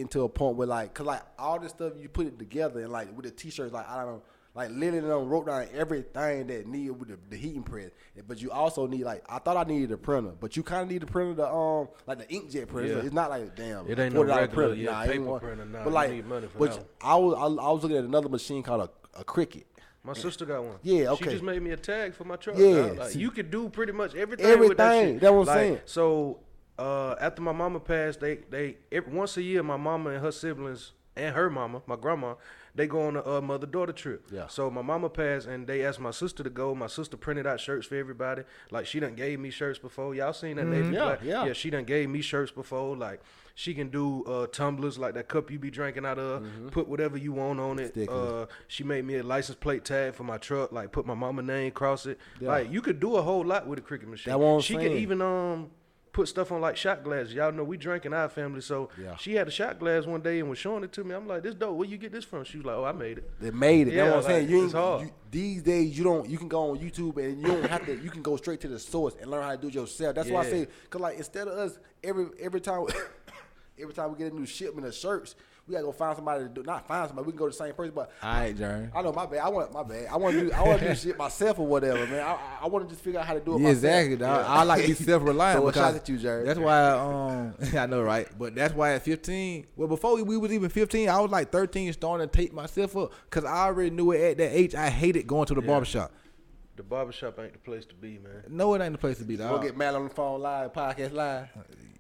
to a point where like, cause like all this stuff you put it together and like with the T-shirts, like I don't know. Like literally wrote down everything that needed with the heating press, but you also need like I thought I needed a printer, but you kind of need a printer to like the inkjet printer. Yeah. It's not like damn. It ain't no $40 regular, printer. yeah, it ain't paper one. printer, nah, But you like, need money for but that one. I was looking at another machine called a Cricut. My sister got one. Yeah, okay. She just made me a tag for my truck. Yeah, dog. Like, see- you could do pretty much everything with that Everything, shit. that's what I'm Like, saying. So after my mama passed, they once a year, my mama and her siblings and her mama, my grandma, they go on a mother-daughter trip. Yeah. So my mama passed, and they asked my sister to go. My sister printed out shirts for everybody. Like, she done gave me shirts before. Y'all seen that Navy Yeah, Black? yeah. Yeah, she done gave me shirts before. Like, she can do tumblers, like that cup you be drinking out of. Put whatever you want on it. Stickers. She made me a license plate tag for my truck. Like, put my mama name, cross it. Yeah. Like, you could do a whole lot with a Cricut machine. That's what I'm She saying. could even put stuff on like shot glasses. Y'all know we drink in our family, so Yeah. she had a shot glass one day and was showing it to me. I'm like, this dope. Where you get this from? She was like, oh, I made it. They made it. Yeah, That's what I'm saying. like, You it's ain't, hard. these days you can go on YouTube and you don't have to. You can go straight to the source and learn how to do it yourself. That's why I Yeah. say, cause like instead of us every time every time we get a new shipment of shirts, we gotta go find somebody to do. Not find somebody. We can go to the same person, but All right, Jerry. I know my bad. I want to do shit myself or whatever, man. I want to just figure out how to do it Yeah, myself. exactly, dog. I like to be self-reliant. So, because shout out to you, Jared. That's why, I know, right? But that's why at 15, well, before we was even 15, I was like 13 starting to tape myself up because I already knew it at that age. I hated going to the barbershop. The barbershop ain't the place to be, man. No, it ain't the place to be, We'll dog. get Matt on the phone live, podcast live.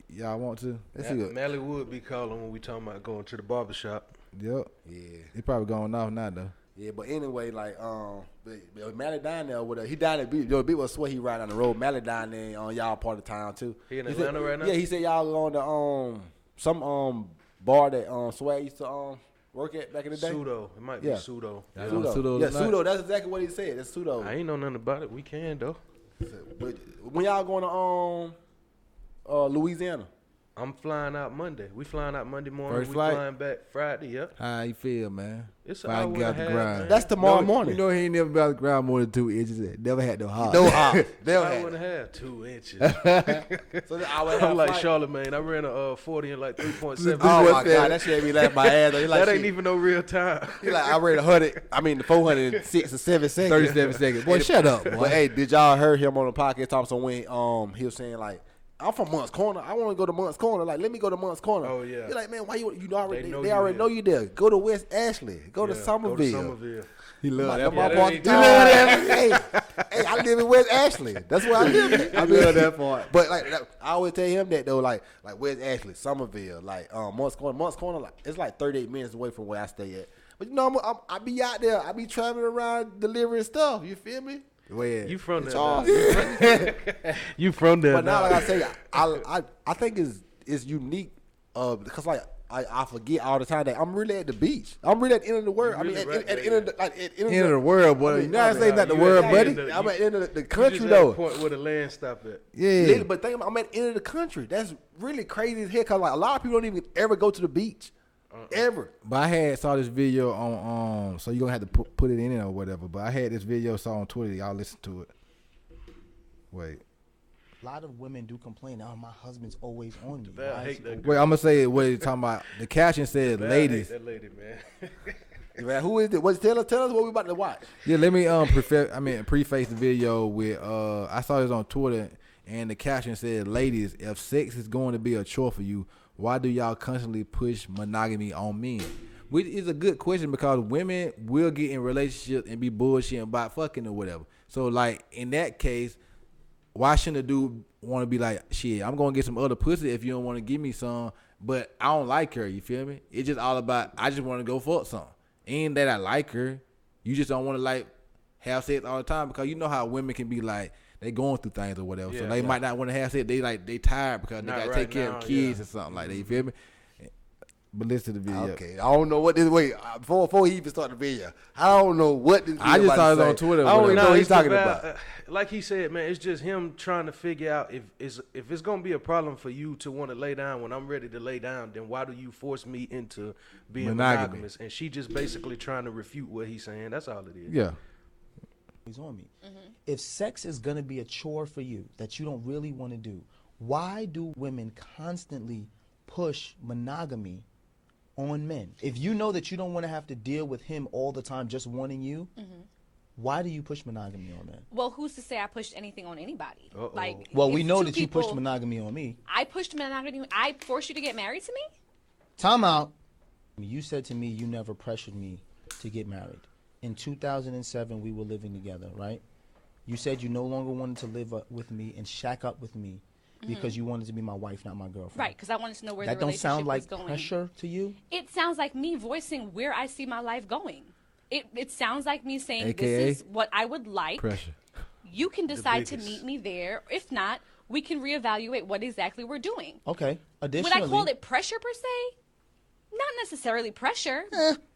Y'all want to? Let's see. Mally would be calling when we talking about going to the barbershop. Yep. Yeah. He probably going off now, though. Yeah, but anyway, like, but Mally down there with he down at Beach. Yo, Big was swear he right on the road. Mally down there on y'all part of town too. He in said- Atlanta right now? Yeah, he said y'all on the some bar that Swag used to work at back in the day. Pseudo. It might Yeah. be pseudo. That's Yeah. on Pseudo Yeah, tonight. pseudo. That's exactly what he said. That's pseudo. I ain't know nothing about it. We can, though. But when y'all going to Louisiana? I'm flying out Monday. We flying out Monday morning. First we flight? flying back Friday, yep. How you feel, man? It's If an I hour can get out and a the half, grind. man. That's tomorrow morning. You know he ain't never been out the ground more than 2 inches. Never had no heart. No hop. They'll Hour have. and a half, 2 inches. So the hour and a half I'm like flight. Charlamagne. I ran a 40 in like 3.7. Oh my What's that? God, that shit made me laugh my ass off. He like, that ain't shit. even no real time. He like, I read 406 or 7 seconds. 37 seconds. Boy, shut up, boy. But hey, did y'all heard him on the podcast talking some when he was saying like, I'm from Mont's Corner. I want to go to Mont's Corner. Like, let me go to Mont's Corner. Oh, yeah. You're like, man, why you already They they, know they you already there. know you there. Go to West Ashley. Go to Yeah, Somerville. Go to Somerville. He love Like, that my part. Yeah, part- that you ain't know what I mean? Hey, I live in West Ashley. That's where I live at. I love that part. But like, I always tell him that though, like West Ashley, Somerville, like Mont's Corner, like it's like 38 minutes away from where I stay at. But you know, I be out there. I be traveling around delivering stuff. You feel me? Where? You from there? Charles. now. You from there? But now, now. like I say, I think it's unique because like I forget all the time that I'm really at the beach. I'm really at the end of the world. You really at right the end of the End of the world, boy. United States not the you world, at the buddy. end of- I'm at the end of the You country just though. At the point where the land stop at. Yeah. Literally, but think about, I'm at the end of the country. That's really crazy as hell. Cause like a lot of people don't even ever go to the beach, ever. But I saw this video on so you're gonna have to put it in it or whatever. But I had this video saw on Twitter. Y'all listen to it. Wait. A lot of women do complain, oh, my husband's always on me. I Why is hate he that. always-" Wait, I'm gonna say what he's talking about. The caption said, Man, "Ladies." I hate that lady, man. Man, who is it? Tell us what we about to watch. Yeah, let me preface the video with I saw this on Twitter and the caption said, "Ladies, if sex is going to be a chore for you, why do y'all constantly push monogamy on men?" Which is a good question because women will get in relationships and be bullshitting about fucking or whatever. So like in that case, why shouldn't a dude want to be like, shit, I'm gonna get some other pussy if you don't want to give me some, but I don't like her, you feel me? It's just all about I just want to go fuck some. Ain't that I like her. You just don't want to like have sex all the time because you know how women can be like they going through things or whatever. So Yeah, they yeah. might not want to have sex. They tired because they Not gotta right take care now, of kids yeah. or something like that. You feel me? But listen to the video. Okay, I don't know what this. Wait, before he even start the video, I don't know what this. I video just about saw to it on say. Twitter or I don't even whatever. know what he's it's the talking val- about. Like he said, man, it's just him trying to figure out if it's gonna be a problem for you to want to lay down when I'm ready to lay down. Then why do you force me into being Monogamy. monogamous? And she just basically trying to refute what he's saying. That's all it is. Yeah. He's on me. If sex is going to be a chore for you that you don't really want to do, why do women constantly push monogamy on men? If you know that you don't want to have to deal with him all the time just wanting you, why do you push monogamy on men? Well, who's to say I pushed anything on anybody? Uh-oh. Like, Well, we if know two that you pushed people- monogamy on me. I pushed monogamy. I forced you to get married to me? Time out. You said to me you never pressured me to get married. In 2007, we were living together, right? You said you no longer wanted to live with me and shack up with me because you wanted to be my wife, not my girlfriend. Right, because I wanted to know where That the don't relationship sound like was going. pressure to you? It sounds like me voicing where I see my life going. It sounds like me saying AKA this is what I would like. Pressure. You can decide to biggest. meet me there. If not, we can reevaluate what exactly we're doing. Okay. Would Additionally, I call it pressure per se? Not necessarily pressure.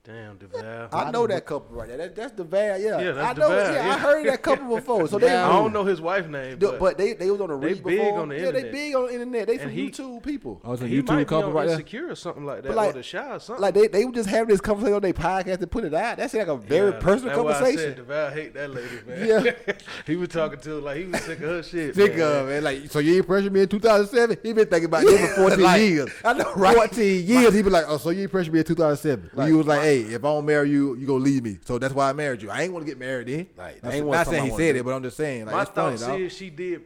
Damn, DeVal. I know that couple right there. That's the Val. Yeah, Yeah, that's I know. DeVal, Yeah, yeah. I heard that couple before. So they, I don't know his wife name, but they was on the they reach big before. on the Yeah, they internet. big on the internet. They from And he- YouTube people. Oh, it's a he might YouTube be couple on right there. Insecure or something like that, But like- or The Shy or something. Like they were just having this conversation on their podcast and put it out. That's like a very personal that's Why I conversation. said DeVal hate that lady, man. Yeah. he was talking to her like he was sick of her shit. Think man. of it. Like, so you ain't pressured me in 2007? He been thinking about this for 14 Like, years. I know, right? 14 years. He be like, oh, so you ain't pressured me in 2007? When Like, you was like, hey, if I don't marry you, you gonna leave me. So that's why I married you. I ain't want to get married then. Like, Not, that ain't not something saying I he wanna said do. it, but I'm just saying. Like, My that's funny, thoughts dog. is she did.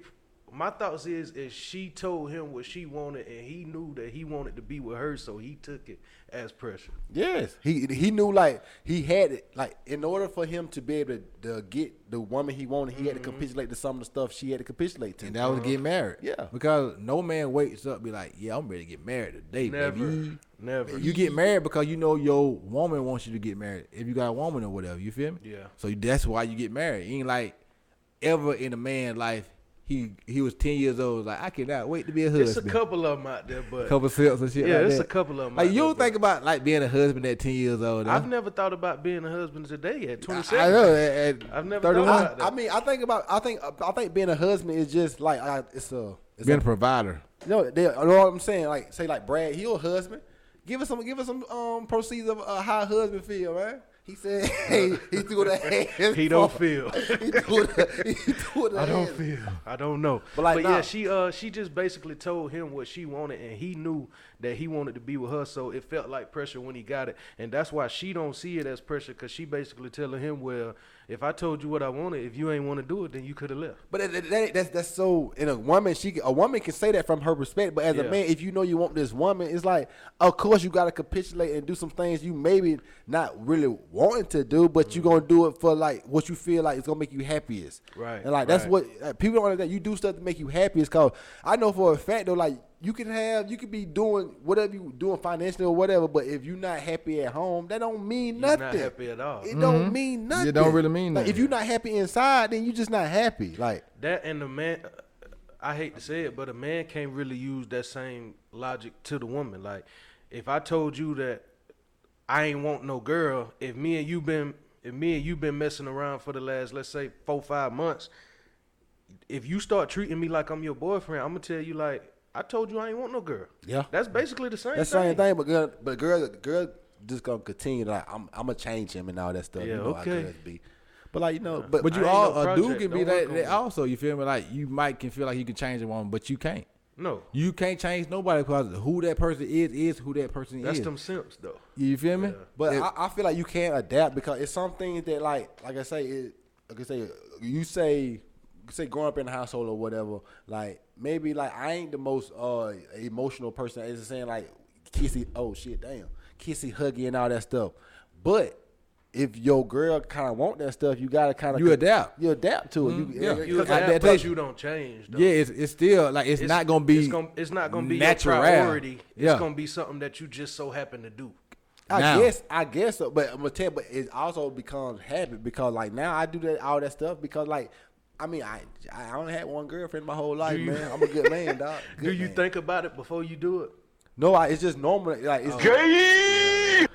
My thoughts is she told him what she wanted, and he knew that he wanted to be with her, so he took it as pressure. Yes, he knew like he had it like in order for him to be able to get the woman he wanted, he had to capitulate to some of the stuff she had to capitulate to. And that was getting married. Yeah. Because no man wakes up and be like, yeah, I'm ready to get married today, Never, baby. never. You get married because you know your woman wants you to get married. If you got a woman or whatever, you feel me? Yeah. So that's why you get married. It ain't like ever in a man's life, he was 10 years old, like, I cannot wait to be a husband. It's a couple of them out there, but Couple sets and shit yeah, like it's that. a couple of them. Like, out you there, don't think about, like, being a husband at 10 years old, I've huh? never thought about being a husband today at I 27. know. At I've never 31, thought about that. I mean, I think being a husband is just like it's being a provider. you know what I'm saying. Like say like Brad, he a husband. Give us some proceeds of how a husband feel, man. He said, hey, he threw the hands. He don't feel. He threw the I don't hands. feel. I don't know. But, like, yeah, nah. she just basically told him what she wanted, and he knew that he wanted to be with her. So it felt like pressure when he got it, and that's why she don't see it as pressure, because she basically telling him, well, if I told you what I wanted, if you ain't want to do it, then you could have left. But that's so. In a woman, a woman can say that from her perspective. But as a Yeah. man, if you know you want this woman, it's like, of course you got to capitulate and do some things you maybe not really wanting to do, but you gonna do it for like what you feel like it's gonna make you happiest. Right, And like that's right. what people don't understand. You do stuff to make you happiest. Cause I know for a fact though, like you could be doing whatever you doing financially or whatever, but if you're not happy at home, that don't mean You're nothing. not happy at all. It don't mean nothing. It don't really mean like, nothing. if you're not happy inside, then you just not happy. Like. That and the man, I hate to say it, but a man can't really use that same logic to the woman. Like, if I told you that I ain't want no girl, if me and you been messing around for the last, let's say 4-5 months, if you start treating me like I'm your boyfriend, I'm gonna tell you like, I told you I ain't want no girl. Yeah. That's basically the same That's the same thing, but girl just gonna continue like I'm gonna change him and all that stuff. Yeah, you know how okay. girls be. But like, you know, but But you I ain't all no a dude project. can be Don't work that, on that me. also. You feel me? Like you might can feel like you can change a woman, but you can't. No. You can't change nobody because who that person is who that person That's is. them simps though. You feel me? Yeah. But If- I feel like you can't adapt because it's some things that like I say, you say growing up in the household or whatever, like maybe like I ain't the most emotional person. It's saying like kissy, kissy, huggy, and all that stuff. But if your girl kind of want that stuff, you gotta kind of You adapt. You adapt to it. Yeah. You Cause adapt, but adaptation. you don't change though. Yeah, it's still like it's not gonna be. It's not gonna be natural. your priority. It's Yeah. gonna be something that you just so happen to do. Now. I guess so, but I'm gonna tell you, but it also becomes habit because like now I do all that stuff because like I mean I only had one girlfriend my whole life, you- man. I'm a good man, dog. Do Good you man. think about it before you do it? No, it's just normal. Like it's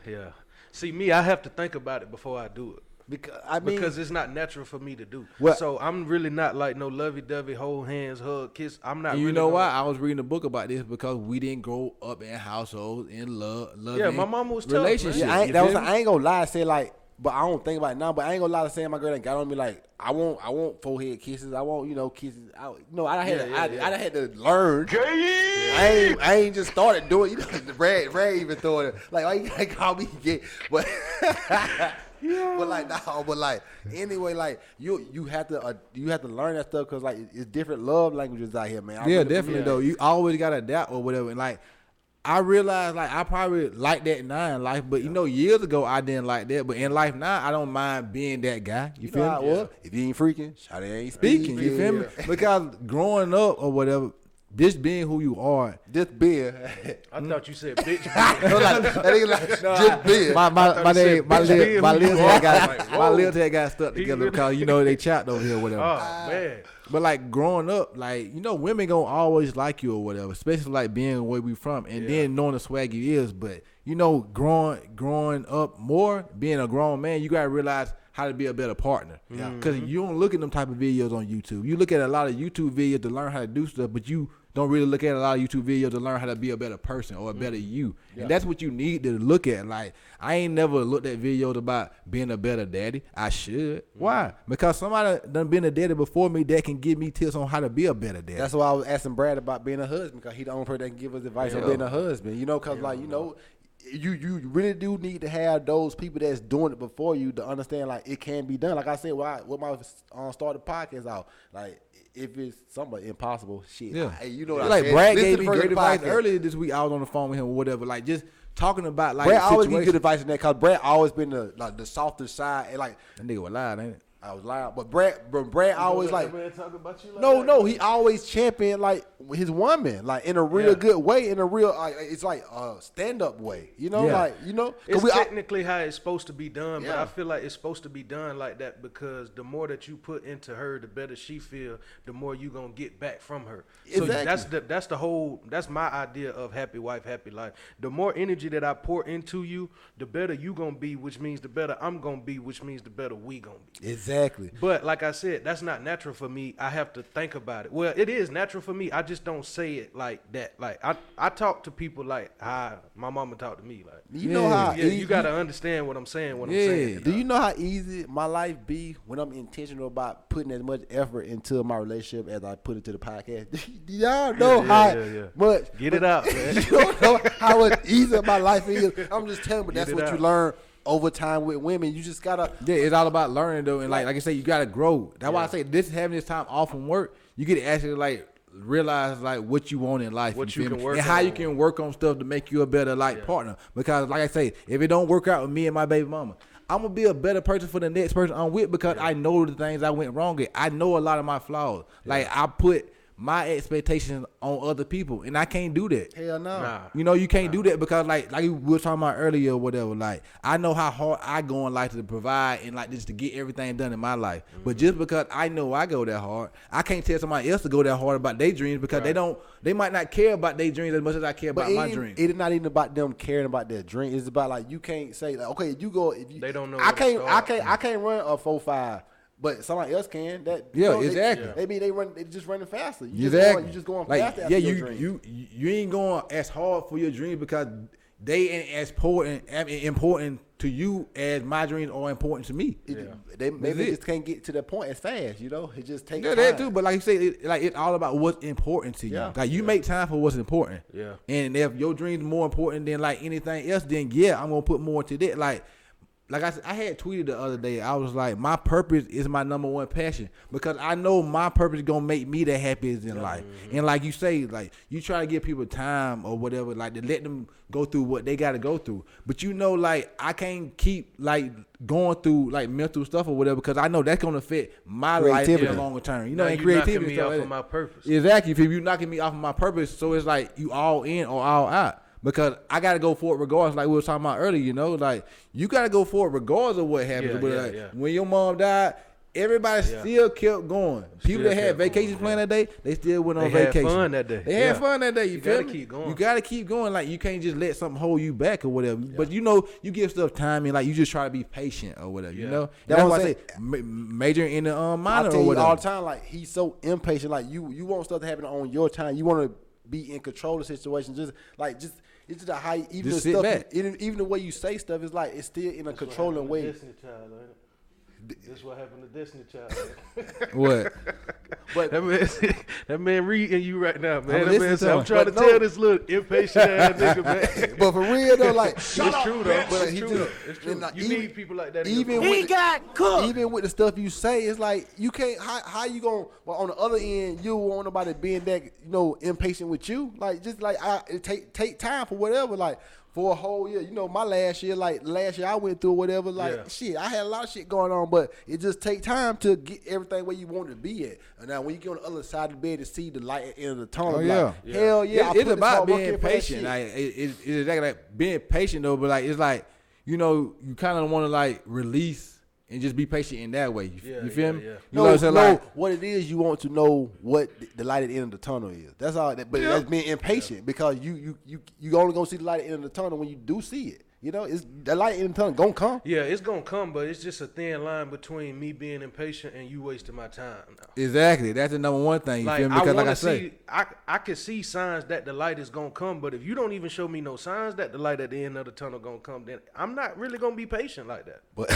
Yeah. See, me, I have to think about it before I do it. Because it's not natural for me to do. Well- So I'm really not like no lovey-dovey, hold hands, hug, kiss. I'm not. And you really know gonna- why? I was reading a book about this because we didn't grow up in households in love. Yeah, my mama was tough, man. relationships. Yeah, I you ain't, feel me? I ain't gonna lie, say like, but I don't think about it now. But I ain't gonna lie to say my girl that got on me like I want forehead kisses. I want kisses. I had to learn. I ain't just started doing. You know, Ray even thought it like why you gotta call me gay, but. But like no, but like anyway, like you have to learn that stuff because like it's different love languages out here, man. I Yeah, really definitely believe though. that. You always gotta adapt or whatever. And like I realized like I probably like that now in life, but you know, years ago I didn't like that. But in life now I don't mind being that guy. You You feel know how me? it was? If you ain't freaking, shawty ain't Speaking, you feel me? Yeah. Because growing up or whatever, this being who you are, This beer. I thought you said bitch. That ain't like just beer. my thought he said, "Bitch, be my who you lips are." had got Like, my whoa. lips had got stuck He together really- because you know they chopped over here or whatever. Oh man. But like growing up, like you know, women gonna always like you or whatever, especially like being where we from, and then knowing the swag you is. But you know, growing up more, being a grown man, you gotta realize how to be a better partner. Yeah. Because you don't look at them type of videos on YouTube. You look at a lot of YouTube videos to learn how to do stuff, but you don't really look at a lot of YouTube videos to learn how to be a better person or a better you. And that's what you need to look at. Like, I ain't never looked at videos about being a better daddy. I should. Why? Because somebody done been a daddy before me that can give me tips on how to be a better daddy. That's why I was asking Brad about being a husband because he the only person that can give us advice on being a husband. You know, because like you know, you really do need to have those people that's doing it before you to understand like it can be done. Like I said, with my started podcast out, like if it's something impossible, shit. Yeah. You know what like I said? Brad Listen gave to me the first great advice podcast. earlier this week. I was on the phone with him or whatever, like just talking about like Brad always give situations. good advice in that because Brad always been the softer side and like That nigga was lying, ain't it? I was lying, but Brad always like. talk about you like No, he always champion like his woman, like in a real good way, in a real it's like a stand up way, you know, Yeah. like you know. 'cause It's we all- technically how it's supposed to be done, but Yeah. I feel like it's supposed to be done like that because the more that you put into her, the better she feel, the more you gonna get back from her. So Exactly. that's my idea of happy wife, happy life. The more energy that I pour into you, the better you gonna be, which means the better I'm gonna be, which means the better we gonna be. exactly. But like I said, that's not natural for me. I have to think about it. Well, it is natural for me. I just don't say it like that. Like I talk to people like how my mama talked to me. Like You know how yeah, you gotta understand what I'm saying when I'm saying it. Do you know how easy my life be when I'm intentional about putting as much effort into my relationship as I put into the podcast? Y'all know how much. Get it out, man. You don't know how much easier my life is. I'm just telling you, but that's it what you out. learn over time with women. You just gotta. Yeah, it's all about learning though, and like I say, you gotta grow. That's why I say this having this time off from work, you get to actually like realize like what you want in life, What you feel can me? work and how you on. can work on stuff to make you a better like partner. Because like I say, if it don't work out with me and my baby mama, I'm gonna be a better person for the next person I'm with because I know the things I went wrong at. I know a lot of my flaws. Like I put my expectations on other people, and I can't do that. Hell no. Nah. You know, you can't do that because like we were talking about earlier or whatever. Like I know how hard I go in life to provide and like just to get everything done in my life. But just because I know I go that hard, I can't tell somebody else to go that hard about their dreams because they might not care about their dreams as much as I care about my dreams. It is not even about them caring about their dream. It's about like you can't say like, okay, you go if you. They don't know I where to can't. start. I can't run a 4.5. But somebody else can. Exactly. They just running faster. You Exactly. just going like, faster. After your dream. you ain't going as hard for your dreams because they ain't as important to you as my dreams are important to me. Maybe just can't get to that point as fast. You know, it just takes Yeah, time. that too. But like you say, it's all about what's important to you. Yeah. Like you make time for what's important. Yeah. And if your dreams more important than like anything else, then yeah, I'm gonna put more to that. Like I said, I had tweeted the other day. I was like, my purpose is my number one passion because I know my purpose is gonna make me the happiest in life. And like you say, like you try to give people time or whatever, like to let them go through what they got to go through. But you know, like I can't keep like going through like mental stuff or whatever because I know that's gonna affect my life in the longer term. You know, Now and you knocking creativity. me off of my purpose. Exactly. If you knocking me off of my purpose, so it's like you all in or all out. Because I gotta go for it regardless, like we were talking about earlier. You know, like you gotta go for it regardless of what happens. But when your mom died, everybody still kept going. People that had vacations planned that day, they still went on vacation. Had fun that day. They had fun that day. You feel gotta me? keep going. You gotta keep going. Like you can't just let something hold you back or whatever. But you know, you give stuff time and like you just try to be patient or whatever. You know, that's why I say major in the minor I tell or you whatever. all the time, like he's so impatient. Like you want stuff to happen on your time. You want to be in control of the situation. It's just how even Just the sit stuff, back. even the way you say stuff is like it's still in a controlling way. Destiny Child, ain't it? That's what happened to Destiny Child. What? But that man reading you right now, man. I'm That man listening said, to I'm him. trying to But tell no. this little impatient ass nigga, man. but for real though, like It's true though. But It's he true just- though. It's true. and, like, You even- need people like that. in even your with corner. even with the stuff you say, it's like you can't. How you gonna? Well, on the other end, you want nobody being that impatient with you. Like just like it take time for whatever. Like for a whole year, my last year I went through whatever. Like shit, I had a lot of shit going on, but it just take time to get everything where you want it to be at. And now when you get on the other side of the bed to see the light at the end of the tunnel, hell yeah, It's about being patient. Like it's exactly like being patient though, but like it's like you kind of want to like release and just be patient in that way. You feel me? yeah. You know what I'm saying? Like, what it is, you want to know what the light at the end of the tunnel is. That's all. But that's being impatient because you only gonna see the light at the end of the tunnel when you do see it. It's the light at the end of the tunnel gonna come. Yeah, it's gonna come, but it's just a thin line between me being impatient and you wasting my time now. exactly. That's the number one thing. You Like feel me? I Because want like to I say, see, I can see signs that the light is gonna come, but if you don't even show me no signs that the light at the end of the tunnel gonna come, then I'm not really gonna be patient like that. But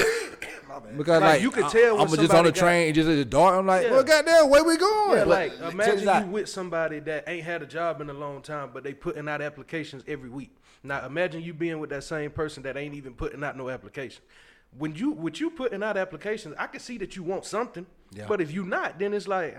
because like, you could tell when I'm just on the somebody train and just at the dark. I'm like, Yeah. well, goddamn, where we going? Yeah, but like check imagine this out. you with somebody that ain't had a job in a long time, but they putting out applications every week. Now imagine you being with that same person that ain't even putting out no application. When you putting out applications, I can see that you want something, but if you not, then it's like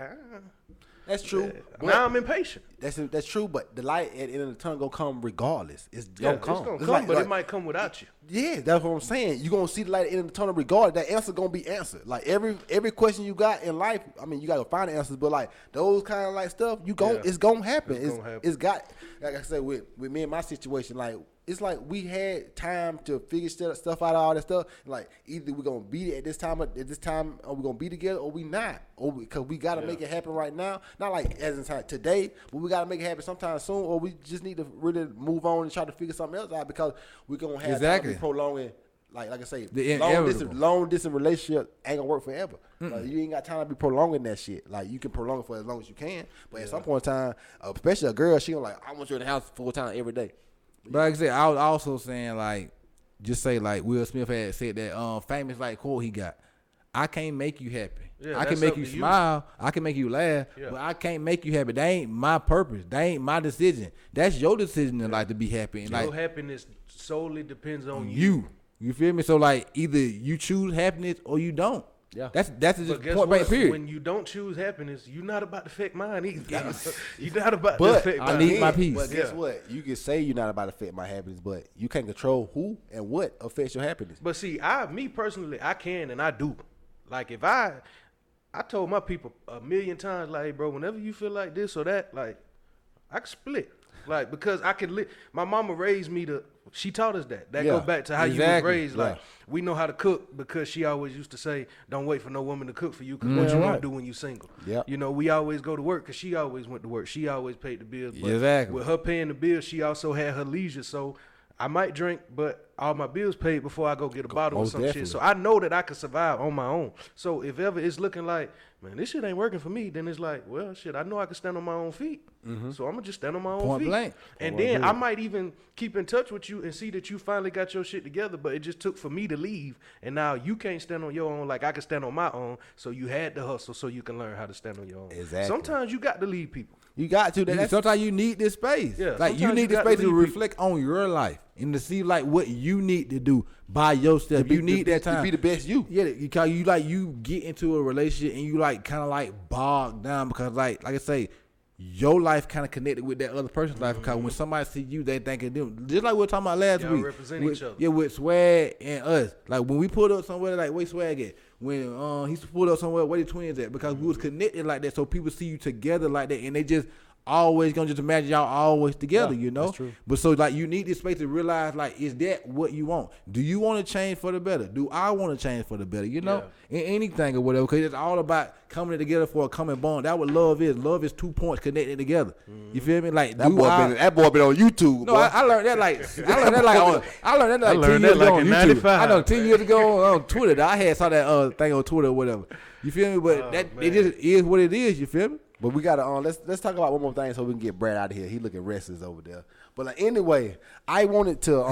that's true. But now I'm impatient. That's true. But the light at the end of the tunnel gonna come regardless. It's Yeah, gonna come. it's gonna It's come, like- but like- it might come without you. Yeah, that's what I'm saying. You're gonna see the light at the end of the tunnel regardless. That answer gonna be answered. Like every question you got in life, I mean you gotta find the answers, but like those kind of like stuff, it's gonna happen. It's gonna happen. It's got, like I said, with me and my situation, like it's like we had time to figure stuff out, all that stuff. Like either we're gonna be at this time, or we're gonna be together, or we not, or because we gotta make it happen right now. Not like as in time today, but we gotta make it happen sometime soon, or we just need to really move on and try to figure something else out because we're gonna have time to be prolonging. Like I say, The long distance relationship ain't gonna work forever. Like, you ain't got time to be prolonging that shit. Like you can prolong it for as long as you can, but at some point in time, especially a girl, she gonna like, I want you in the house full time every day. But like I said, I was also saying like, just say like Will Smith had said that famous like quote he got. I can't make you happy. Yeah, I can that's make up you to you. smile. I can make you laugh. Yeah. But I can't make you happy. That ain't my purpose. That ain't my decision. That's your decision in life to be happy. And Your like happiness solely depends on you. You feel me? So like either you choose happiness or you don't. Yeah. That's But just guess point what? blank period. When you don't choose happiness, you're not about to affect mine either. You're not about to But affect I mine. need my peace. But guess Yeah. what? You can say you're not about to affect my happiness, but you can't control who and what affects your happiness. But see, me personally, I can and I do. Like I told my people a million times, like, hey, bro, whenever you feel like this or that, like, I can split. Like, because I can my mama raised me she taught us that. That Yeah, go back to how you was exactly. raised. Like, Yeah. we know how to cook because she always used to say, don't wait for no woman to cook for you because what you right. gonna do when you single? Yep. You know, we always go to work because she always went to work. She always paid the bills. But Exactly. with her paying the bills, she also had her leisure. So I might drink, but all my bills paid before I go get a bottle or most some definitely. shit. So I know that I can survive on my own. So if ever it's looking like, man, this shit ain't working for me, then it's like, well, shit, I know I can stand on my own feet. So I'm gonna just stand on my own Point feet. blank. And then I might even keep in touch with you and see that you finally got your shit together. But it just took for me to leave, and now you can't stand on your own like I can stand on my own. So you had to hustle so you can learn how to stand on your own. Exactly. Sometimes you got to leave people. You got to. That's Sometimes you need this space. Yeah, like you sometimes need you this gotta space to leave reflect on your life and to see like what you need to do by yourself. You need that time to be the best you. Yeah, because you get into a relationship and you like kind of like bogged down because like I say, your life kind of connected with that other person's life because when somebody see you, they think of them. Just like we were talking about last Y'all week. represent with, each other. Yeah, with Swag and us. Like when we pulled up somewhere, like where Swag at? When he pulled up somewhere, where the twins at? Because we was connected like that, so people see you together like that, and they just always gonna just imagine y'all always together, Yeah, you know. that's true. But so like you need this space to realize like, is that what you want? Do you want to change for the better? Do I want to change for the better? You know, in anything or whatever, because it's all about coming together for a common bond. That's what love is. Love is 2 points connected together. You feel me? Like That boy been on YouTube. no, boy. I learned that like I learned that like 10 learned years that like ago on in YouTube. 95. I know 10 years ago on Twitter. I had saw that thing on Twitter or whatever. You feel me? But that it man. just is what it is. You feel me? But we gotta let's talk about one more thing so we can get Brad out of here. He looking restless over there. But like anyway, I wanted to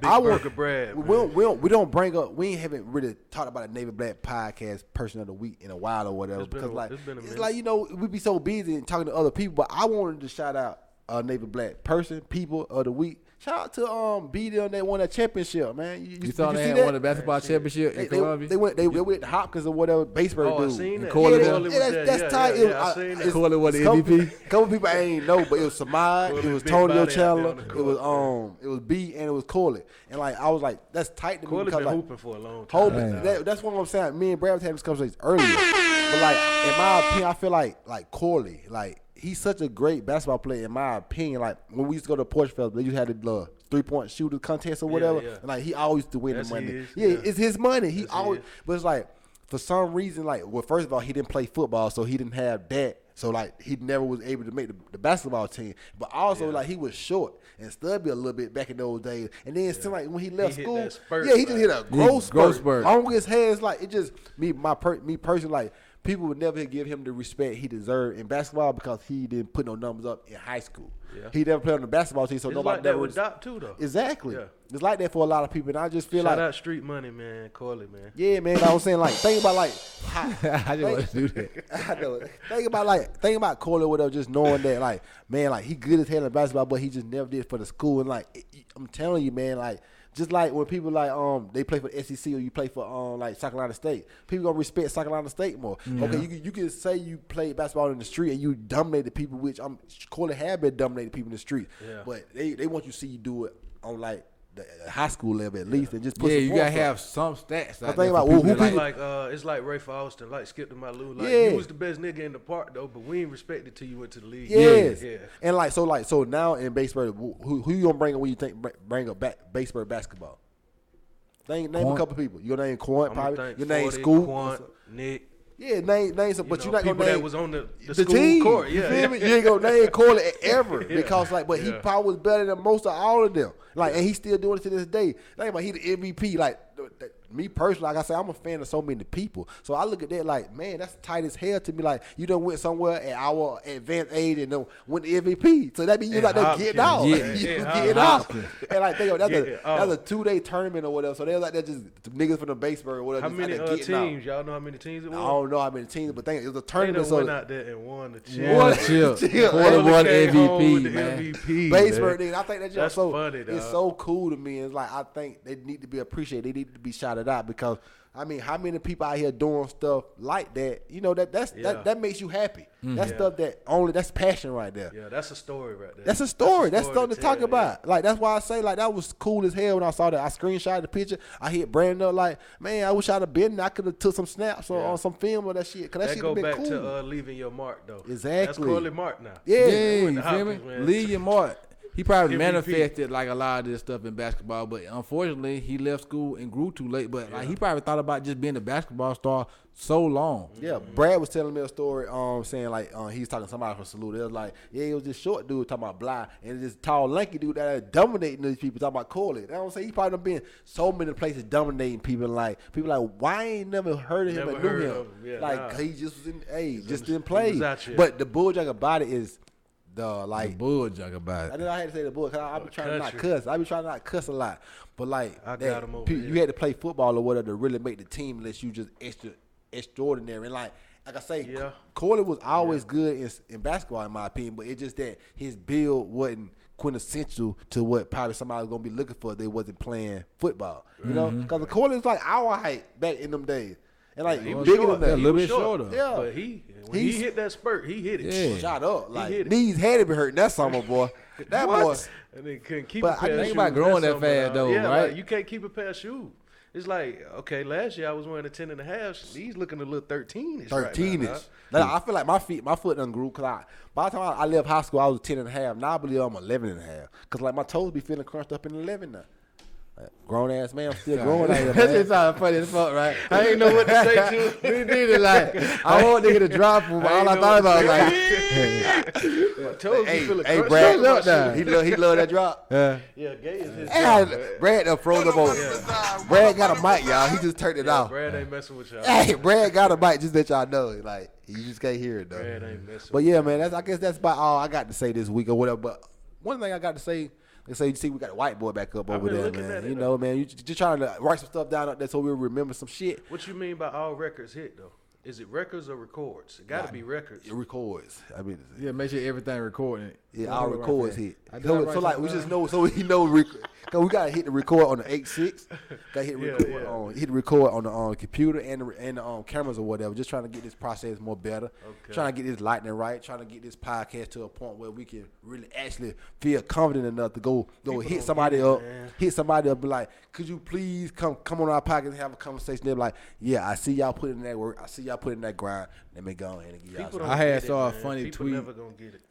Burger Brad, we don't bring up, we haven't really talked about a Navy Black podcast person of the week in a while or whatever. It's been Because a- like it's been a it's minute. like, you know, we be so busy and talking to other people, but I wanted to shout out a Navy Black person, people of the week. Shout out to BD on that won that championship, man. You saw did they see had that? won the basketball championship in Columbia. They went to Hopkins or whatever, Baseburg Oh, I dude. seen that. Corley Yeah, there? Corley was Yeah, there. that's tight. Yeah, I seen that. Corley was the couple- MVP? Couple people I ain't know, but it was Samad, Corley it was big Tony body out there Chandler, on the it was court, it was B, and it was Corley. And like I was like, that's tight to me Corley because been like hooping for a long time. that's what I'm saying. Me and Brad was having this conversation earlier, but like in my opinion, I feel like Corley, like he's such a great basketball player in my opinion. Like when we used to go to Porch Festival, they used to have the 3-point shooter contest or whatever, yeah. and like he always used to win That's the money. his, Yeah, yeah. it's his money. He That's always, his. but it's like for some reason, like well, first of all, he didn't play football, so he didn't have that. So like he never was able to make the basketball team. But also like he was short and stubby a little bit back in those days. And then it seemed like when he left hit school, that spurt, yeah, he just hit a growth growth spurt. spurt. On his hands, like it just me personally, like people would never give him the respect he deserved in basketball because he didn't put no numbers up in high school. Yeah. He never played on the basketball team, so It's nobody like that never with Doc too, though. exactly. Yeah. It's like that for a lot of people, and I just feel Shout like out Street Money, man. Corley, man. yeah, man. I was saying like think about like I just want to do that. I know. Think about Corley without just knowing that like man, like he good as hell in basketball, but he just never did for the school. And like I'm telling you, man, like just like when people like they play for the SEC or you play for like South Carolina State, people gonna respect South Carolina State more. Okay, you can say you played basketball in the street and you dominated people, which Corley have been dominating people in the street, Yeah. but they want you to see you do it on like the high school level at least, and just put Yeah, some you gotta points up. have some stats. I think about who It's people- like it's like Ray Austin, like Skip to My Lou. Like Yeah. you was the best nigga in the park though, but we ain't respected till you went to the league. Yes. Yeah. And so now in Baseburg, who you gonna bring up when you think bring up Baseburg basketball? Name a Quant. couple people. You gonna name Quant, I'm probably. gonna think You name 40, Scoop. Quant, Nick. Yeah, name some, but You you're know, not gonna people name that was on the the school team. court. You Yeah, feel me? You ain't gonna name Corley ever Yeah. because like, but he Yeah. probably was better than most of all of them. Like, and he's still doing it to this day. Think about he the MVP. Like me personally, like I said, I'm a fan of so many people. So I look at that like, man, that's tight as hell to me. Like you done went somewhere at our advanced age and done win the MVP. So that means you're And like there getting out. Hopkins. Yeah. You Yeah, getting out. Hopkins. And like think about Yeah, that's a 2-day tournament or whatever. So they're like that just niggas from the Baseburg or whatever. How just many out there getting out. teams? Y'all know how many teams it I was? don't know how many teams, but think it was a They tournament. done So went out there and won the One championship. chip. Chill. Corley Corley won came home with MVP, the man. MVP, Baseburg, man. nigga, I think that's That's so funny, it's dog. so cool to me. It's like I think they need to be appreciated. They need to be shouted it out because I mean, how many people out here doing stuff like that? You know that makes you happy. That's stuff that's passion right there. Yeah, that's a story right there. That's a story. That's something to talk tell, about. Like that's why I say like that was cool as hell when I saw that. I screenshotted the picture. I hit Brandon up like, man, I wish I'd have been. I could have took some snaps or some film of that shit. Cause that shit go would been back cool. to leaving your mark though. Exactly. That's Corley Mark now. Yeah. You feel me? man. Leave your mark. He probably MVP. manifested like a lot of this stuff in basketball, but unfortunately, he left school and grew too late. But like he probably thought about just being a basketball star so long. Yeah, Brad was telling me a story, saying like he was talking to somebody from Salute. It was like, yeah, it was this short dude talking about Bly, and this tall, lanky dude that was dominating these people talking about Corley. I don't say he probably done been so many places dominating people. Like people like, why I ain't never heard of him Never but knew heard him? of him. Yeah, like nah. he just was in, just didn't he play. was out here. But the bulljack about it is the The like. bull jug about I it. know I had to say the bull because I be trying to not country. cuss. I be trying to not cuss a lot, but like I that, got him over you here. had to play football or whatever to really make the team unless you just extraordinary. And like I say, Yeah. Corley was always good in basketball in my opinion, but it's just that his build wasn't quintessential to what probably somebody was gonna be looking for if they wasn't playing football. You know, because Corley was like our height back in them days, and like He was bigger short. than that. a little He bit was shorter. Yeah. But when he He's- hit that spurt, he hit it. Yeah. Shot up, like hit it. knees had to be hurting that summer, boy. That boy. And they couldn't keep But it I past think shoes. about growing that That's something, fast, though, yeah, right? Like, you can't keep it past shoes. It's like, okay, last year I was wearing a 10 and a half. He's looking a little 13-ish. 13-ish. Like, I feel like my foot done grew because by the time I left high school, I was 10 and a half. Now I believe I'm 11 and a half. Because like my toes be feeling crunched up in 11 now. Like, grown ass man, I'm still growing out here, That's man. just how funny as fuck, right? I ain't know what to say to him. We needed like I want nigga to drop him, but all I thought about was like, My toes be feeling Hey, crunched Brad, up my shoes. he love that drop. Yeah, Gay is his And job, man. Brad done froze up on. Brad got a mic, y'all. He just turned it off. Brad ain't messing with y'all. Hey, Brad got a mic, just let y'all know. Like, you just can't hear it, though. Brad ain't messing But yeah, man, I guess that's about all I got to say this week or whatever. But one thing I got to say, you see, we got a white boy back up over been there, looking man. at it, You though. know, man, you just trying to write some stuff down up there so we'll remember some shit. What you mean by all records hit, though? Is it records or records? It got to be records. It records. I mean, yeah, make sure everything recording. yeah, our records hit. I So, write so like, something we down? just know, so he know, because we got to hit the record on the 8.6. Got to hit Yeah, record yeah. on, hit the record on the computer and the cameras or whatever. Just trying to get this process more better. Okay. Trying to get this lighting right. Trying to get this podcast to a point where we can really actually feel confident enough to go People hit don't somebody get it, up. man. Hit somebody up, be like, could you please come on our podcast and have a conversation? They're like, yeah, I see y'all putting in that work. I see y'all putting in that grind. Let me go ahead and give y'all People some. don't I had get saw a man. funny People tweet. never gonna get it.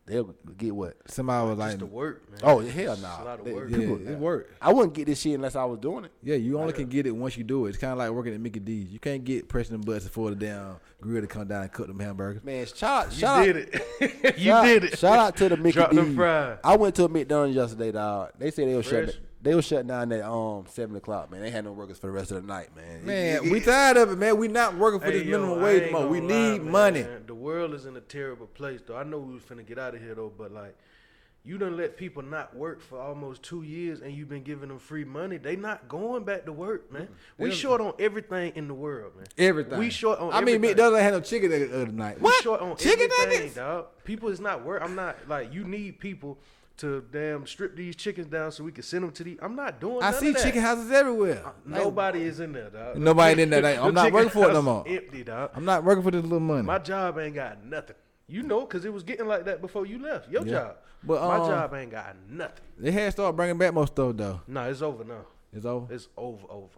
They'll get what? Somebody was like, Just the work, man. Oh, hell It's no. a lot of They- work. yeah, people- it worked. I wouldn't get this shit unless I was doing it. Yeah, you only can get it once you do it. It's kind of like working at Mickey D's. You can't get pressing the buttons for the damn grill to come down and cook them hamburgers. Man, shout You out. did it. You did it. Shout out to the Mickey Drop them D's. fries. I went to a McDonald's yesterday, dog. They said they were Fresh? shutting down at 7:00, man. They had no workers for the rest of the night, man. Man, we tired of it, man. We not working for this Hey, yo, minimum I wage ain't more. We gonna lie, need man. money. The world is in a terrible place, though. I know we was finna get out of here, though, but like, you done let people not work for almost 2 years, and you've been giving them free money. They not going back to work, man. We short on everything in the world, man. Everything. We short on. I mean, everything. McDonald's ain't had no chicken the other night. We short on Chicken everything, nuggets? dog. People is not work. I'm not like you need people to damn strip these chickens down so we can send them to the. I'm not doing. I none see of that. chicken houses everywhere. Nobody is in there, dog. Nobody in there. I'm The not chicken working for it no house more. Empty, dog. I'm not working for this little money. My job ain't got nothing. You know, because it was getting like that before you left. Your job. But, my job ain't got nothing. They had started bringing back more stuff though. No, it's over now. It's over. It's over.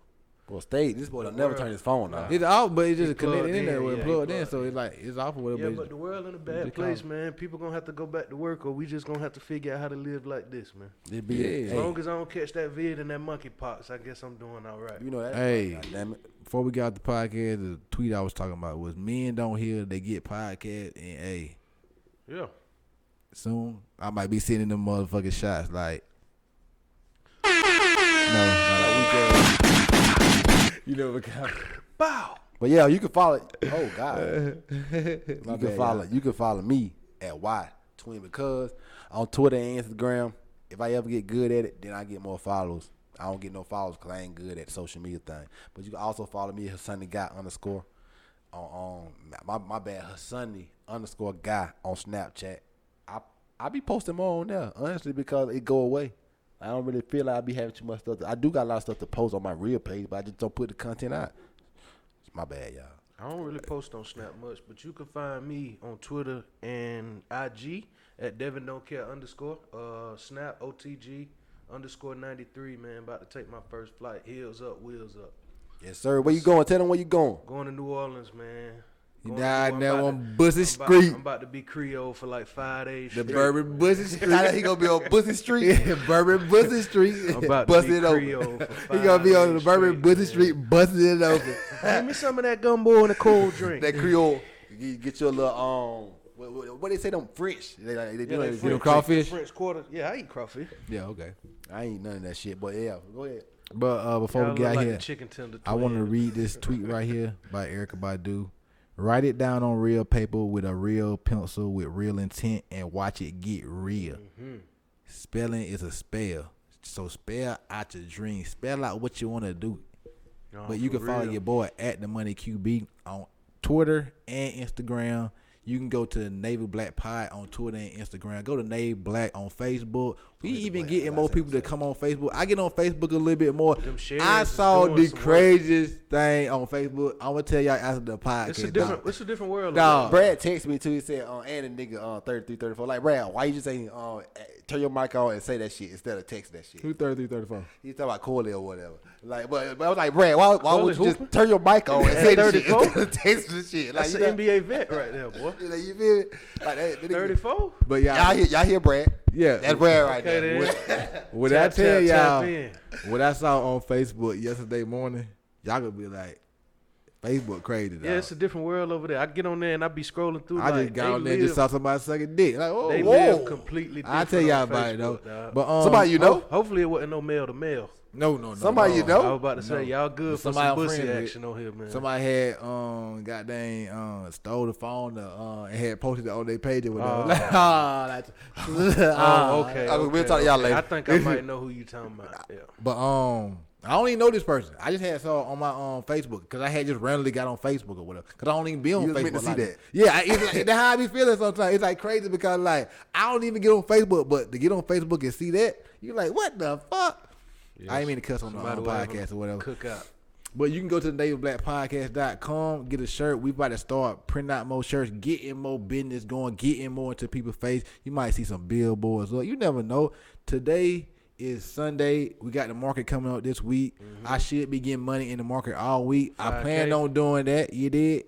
Well, this boy don't never turn his phone off. It's off, but it's just He plugged connected in there in, with yeah, plugged he in, plugged so it's like it's off or whatever. Yeah, but the world in a bad place, man. People gonna have to go back to work, or we just gonna have to figure out how to live like this, man. It be Yeah. As long as I don't catch that vid and that monkeypox, I guess I'm doing all right. you know that. Hey. God damn it. Before we got the podcast, the tweet I was talking about was men don't hear they get podcast, and hey, Yeah. soon I might be sending them motherfucking shots like. You know what kind Bow. But yeah, you can follow. Oh God, bad, You can follow me at Y Twin because on Twitter and Instagram. If I ever get good at it, then I get more followers. I don't get no followers because I ain't good at social media thing. But you can also follow me at Hassani _ on my bad Hassani _ guy on Snapchat. I be posting more on there honestly because it go away. I don't really feel like I be having too much stuff. I do got a lot of stuff to post on my real page, but I just don't put the content out. It's my bad, y'all. I don't really post on Snap much, but you can find me on Twitter and IG at Devin Don't Care _ Snap OTG _93, man. About to take my first flight. Heels up, wheels up. Yes, sir. Where you going? Tell them where you going. Going to New Orleans, man. You Going died to- there I'm on about Bussy to- Street. I'm about to be Creole for like 5 days. The straight. Bourbon Bussy Street. He gonna be on Bussy Street. Bourbon Bussy Street. I'm about to Bust be it open. Creole for He gonna be 5 on the days Bourbon straight, Bussy man. Street busting it open. Give me some of that gumbo and a cold drink. That Creole. You get your little what they say them French. They Yeah, do like it. French. crawfish? French quarter. Yeah, I eat crawfish. Yeah, okay. I ain't none of that shit, but yeah, go ahead. But before Y'all we get look out like here, the chicken tender I want to twins. read this tweet right here by Erykah Badu. Write it down on real paper with a real pencil with real intent and watch it get real. Spelling is a spell. So spell out your dreams. Spell out what you want to do. No, But you for can follow real. your boy at the Money QB on Twitter and Instagram. You can go to Navy Black Pie on Twitter and Instagram. Go to Navy Black on Facebook. We even getting more people to come on Facebook. I get on Facebook a little bit more. Them shares I is saw doing the some work. craziest thing on Facebook. I'm gonna tell y'all after the podcast. It's a different. It's a different world. Dog. Brad texted me too. He said, and a nigga 33, 34. Like, Brad, why you just saying turn your mic on and say that shit instead of text that shit? Who 33, 34? He talking about Corley or whatever. Like, but I was like, Brad, why Corley would you just hooping? turn your mic on and say that shit 34? instead of text the shit? Like, That's you an know, NBA vet right there, boy. you feel me? Like, that nigga- 34. But y'all, y'all hear Brad? yeah. That's Brad right Okay, there. then. What I Tap, tell tap, y'all, tap in. what I saw on Facebook yesterday morning, y'all gonna be like, Facebook crazy. Yeah, it's a different world over there. I get on there and I be scrolling through. I like, just got on there and they just saw somebody sucking dick. Like, oh, They whoa. live completely different. I'll tell y'all on about it though. Facebook, dog. But Somebody you know? Hopefully it wasn't no male to male. no. Somebody you I know? was about to say y'all good for Somebody some I'm pussy friends with. action on here, man. Somebody had goddamn stole the phone and had posted it on their page or whatever. Oh. Like, that's Oh, okay. we'll okay, talk to y'all okay. later. I think I might know who you talking about. Yeah. But I don't even know this person. I just had saw it on my Facebook because I had just randomly got on Facebook or whatever. Because I don't even be on You was Facebook. meant to see like that. Yeah, it's like, that's how I be feeling sometimes. It's like crazy because like I don't even get on Facebook, but to get on Facebook and see that, you're like, what the fuck? I ain't mean to cuss on the Somebody will have podcast a or whatever. Cookout. But you can go to the NavyBlackPodcast.com, get a shirt. We about to start printing out more shirts, getting more business going, getting more into people's face. You might see some billboards. Look, you never know. Today is Sunday. We got the market coming up this week. I should be getting money in the market all week. I 5K. plan on doing that. You did.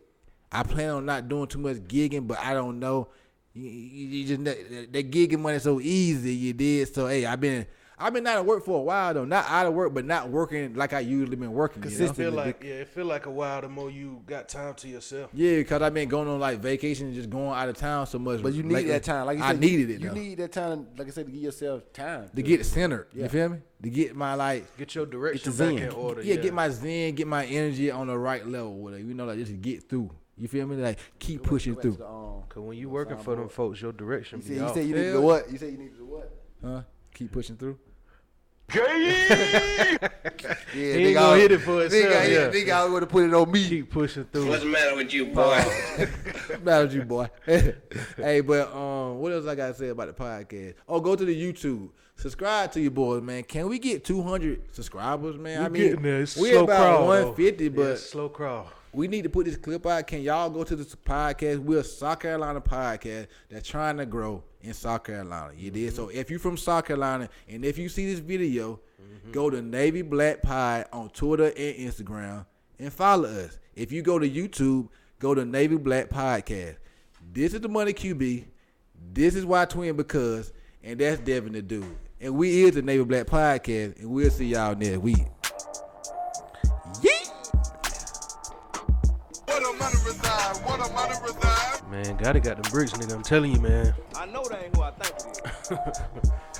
I plan on not doing too much gigging, but I don't know. You just that gigging money so easy. You did. So hey, I've been out of work for a while though. Not out of work, but not working like I usually been working. You know? It feel like a while the more you got time to yourself. Yeah, because I've been going on like vacation and just going out of town so much. But you need lately. that time. Like you I said, needed it You though. need that time, like I said, to give yourself time. to get centered. Yeah. You feel me? To get my like Get your direction Get the back zen. in order. get my zen, get my energy on the right level. Whatever. You know, like just to get through. You feel me? Like keep pushing Go back to through. the, Cause when you working for them folks, your direction You be said, off. you need to Hell. do what? You said you need to do what? Huh? Keep pushing through. Yeah, He ain't gonna hit it for himself. Yeah. Nigga, I would have put it on me. Keep pushing through. What's the matter with you, boy? Mad at you, boy. Hey, but what else I gotta say about the podcast? Oh, go to the YouTube. Subscribe to your boys, man. Can we get 200 subscribers, man? We getting there. It's a we slow about crawl, 150, though. but Yeah, it's slow crawl. we need to put this clip out. Can y'all go to this podcast? We're a South Carolina podcast that's trying to grow in South Carolina. You did? So if you're from South Carolina and if you see this video, go to Navy Black Pie on Twitter and Instagram and follow us. If you go to YouTube, go to Navy Black Podcast. This is the Money QB. This is why Twin because, and that's Devin the Dude. And we is the Navy Black Podcast, and we'll see y'all next week. Man, Gotti got them bricks, nigga. I'm telling you, man. I know that ain't who I think it is.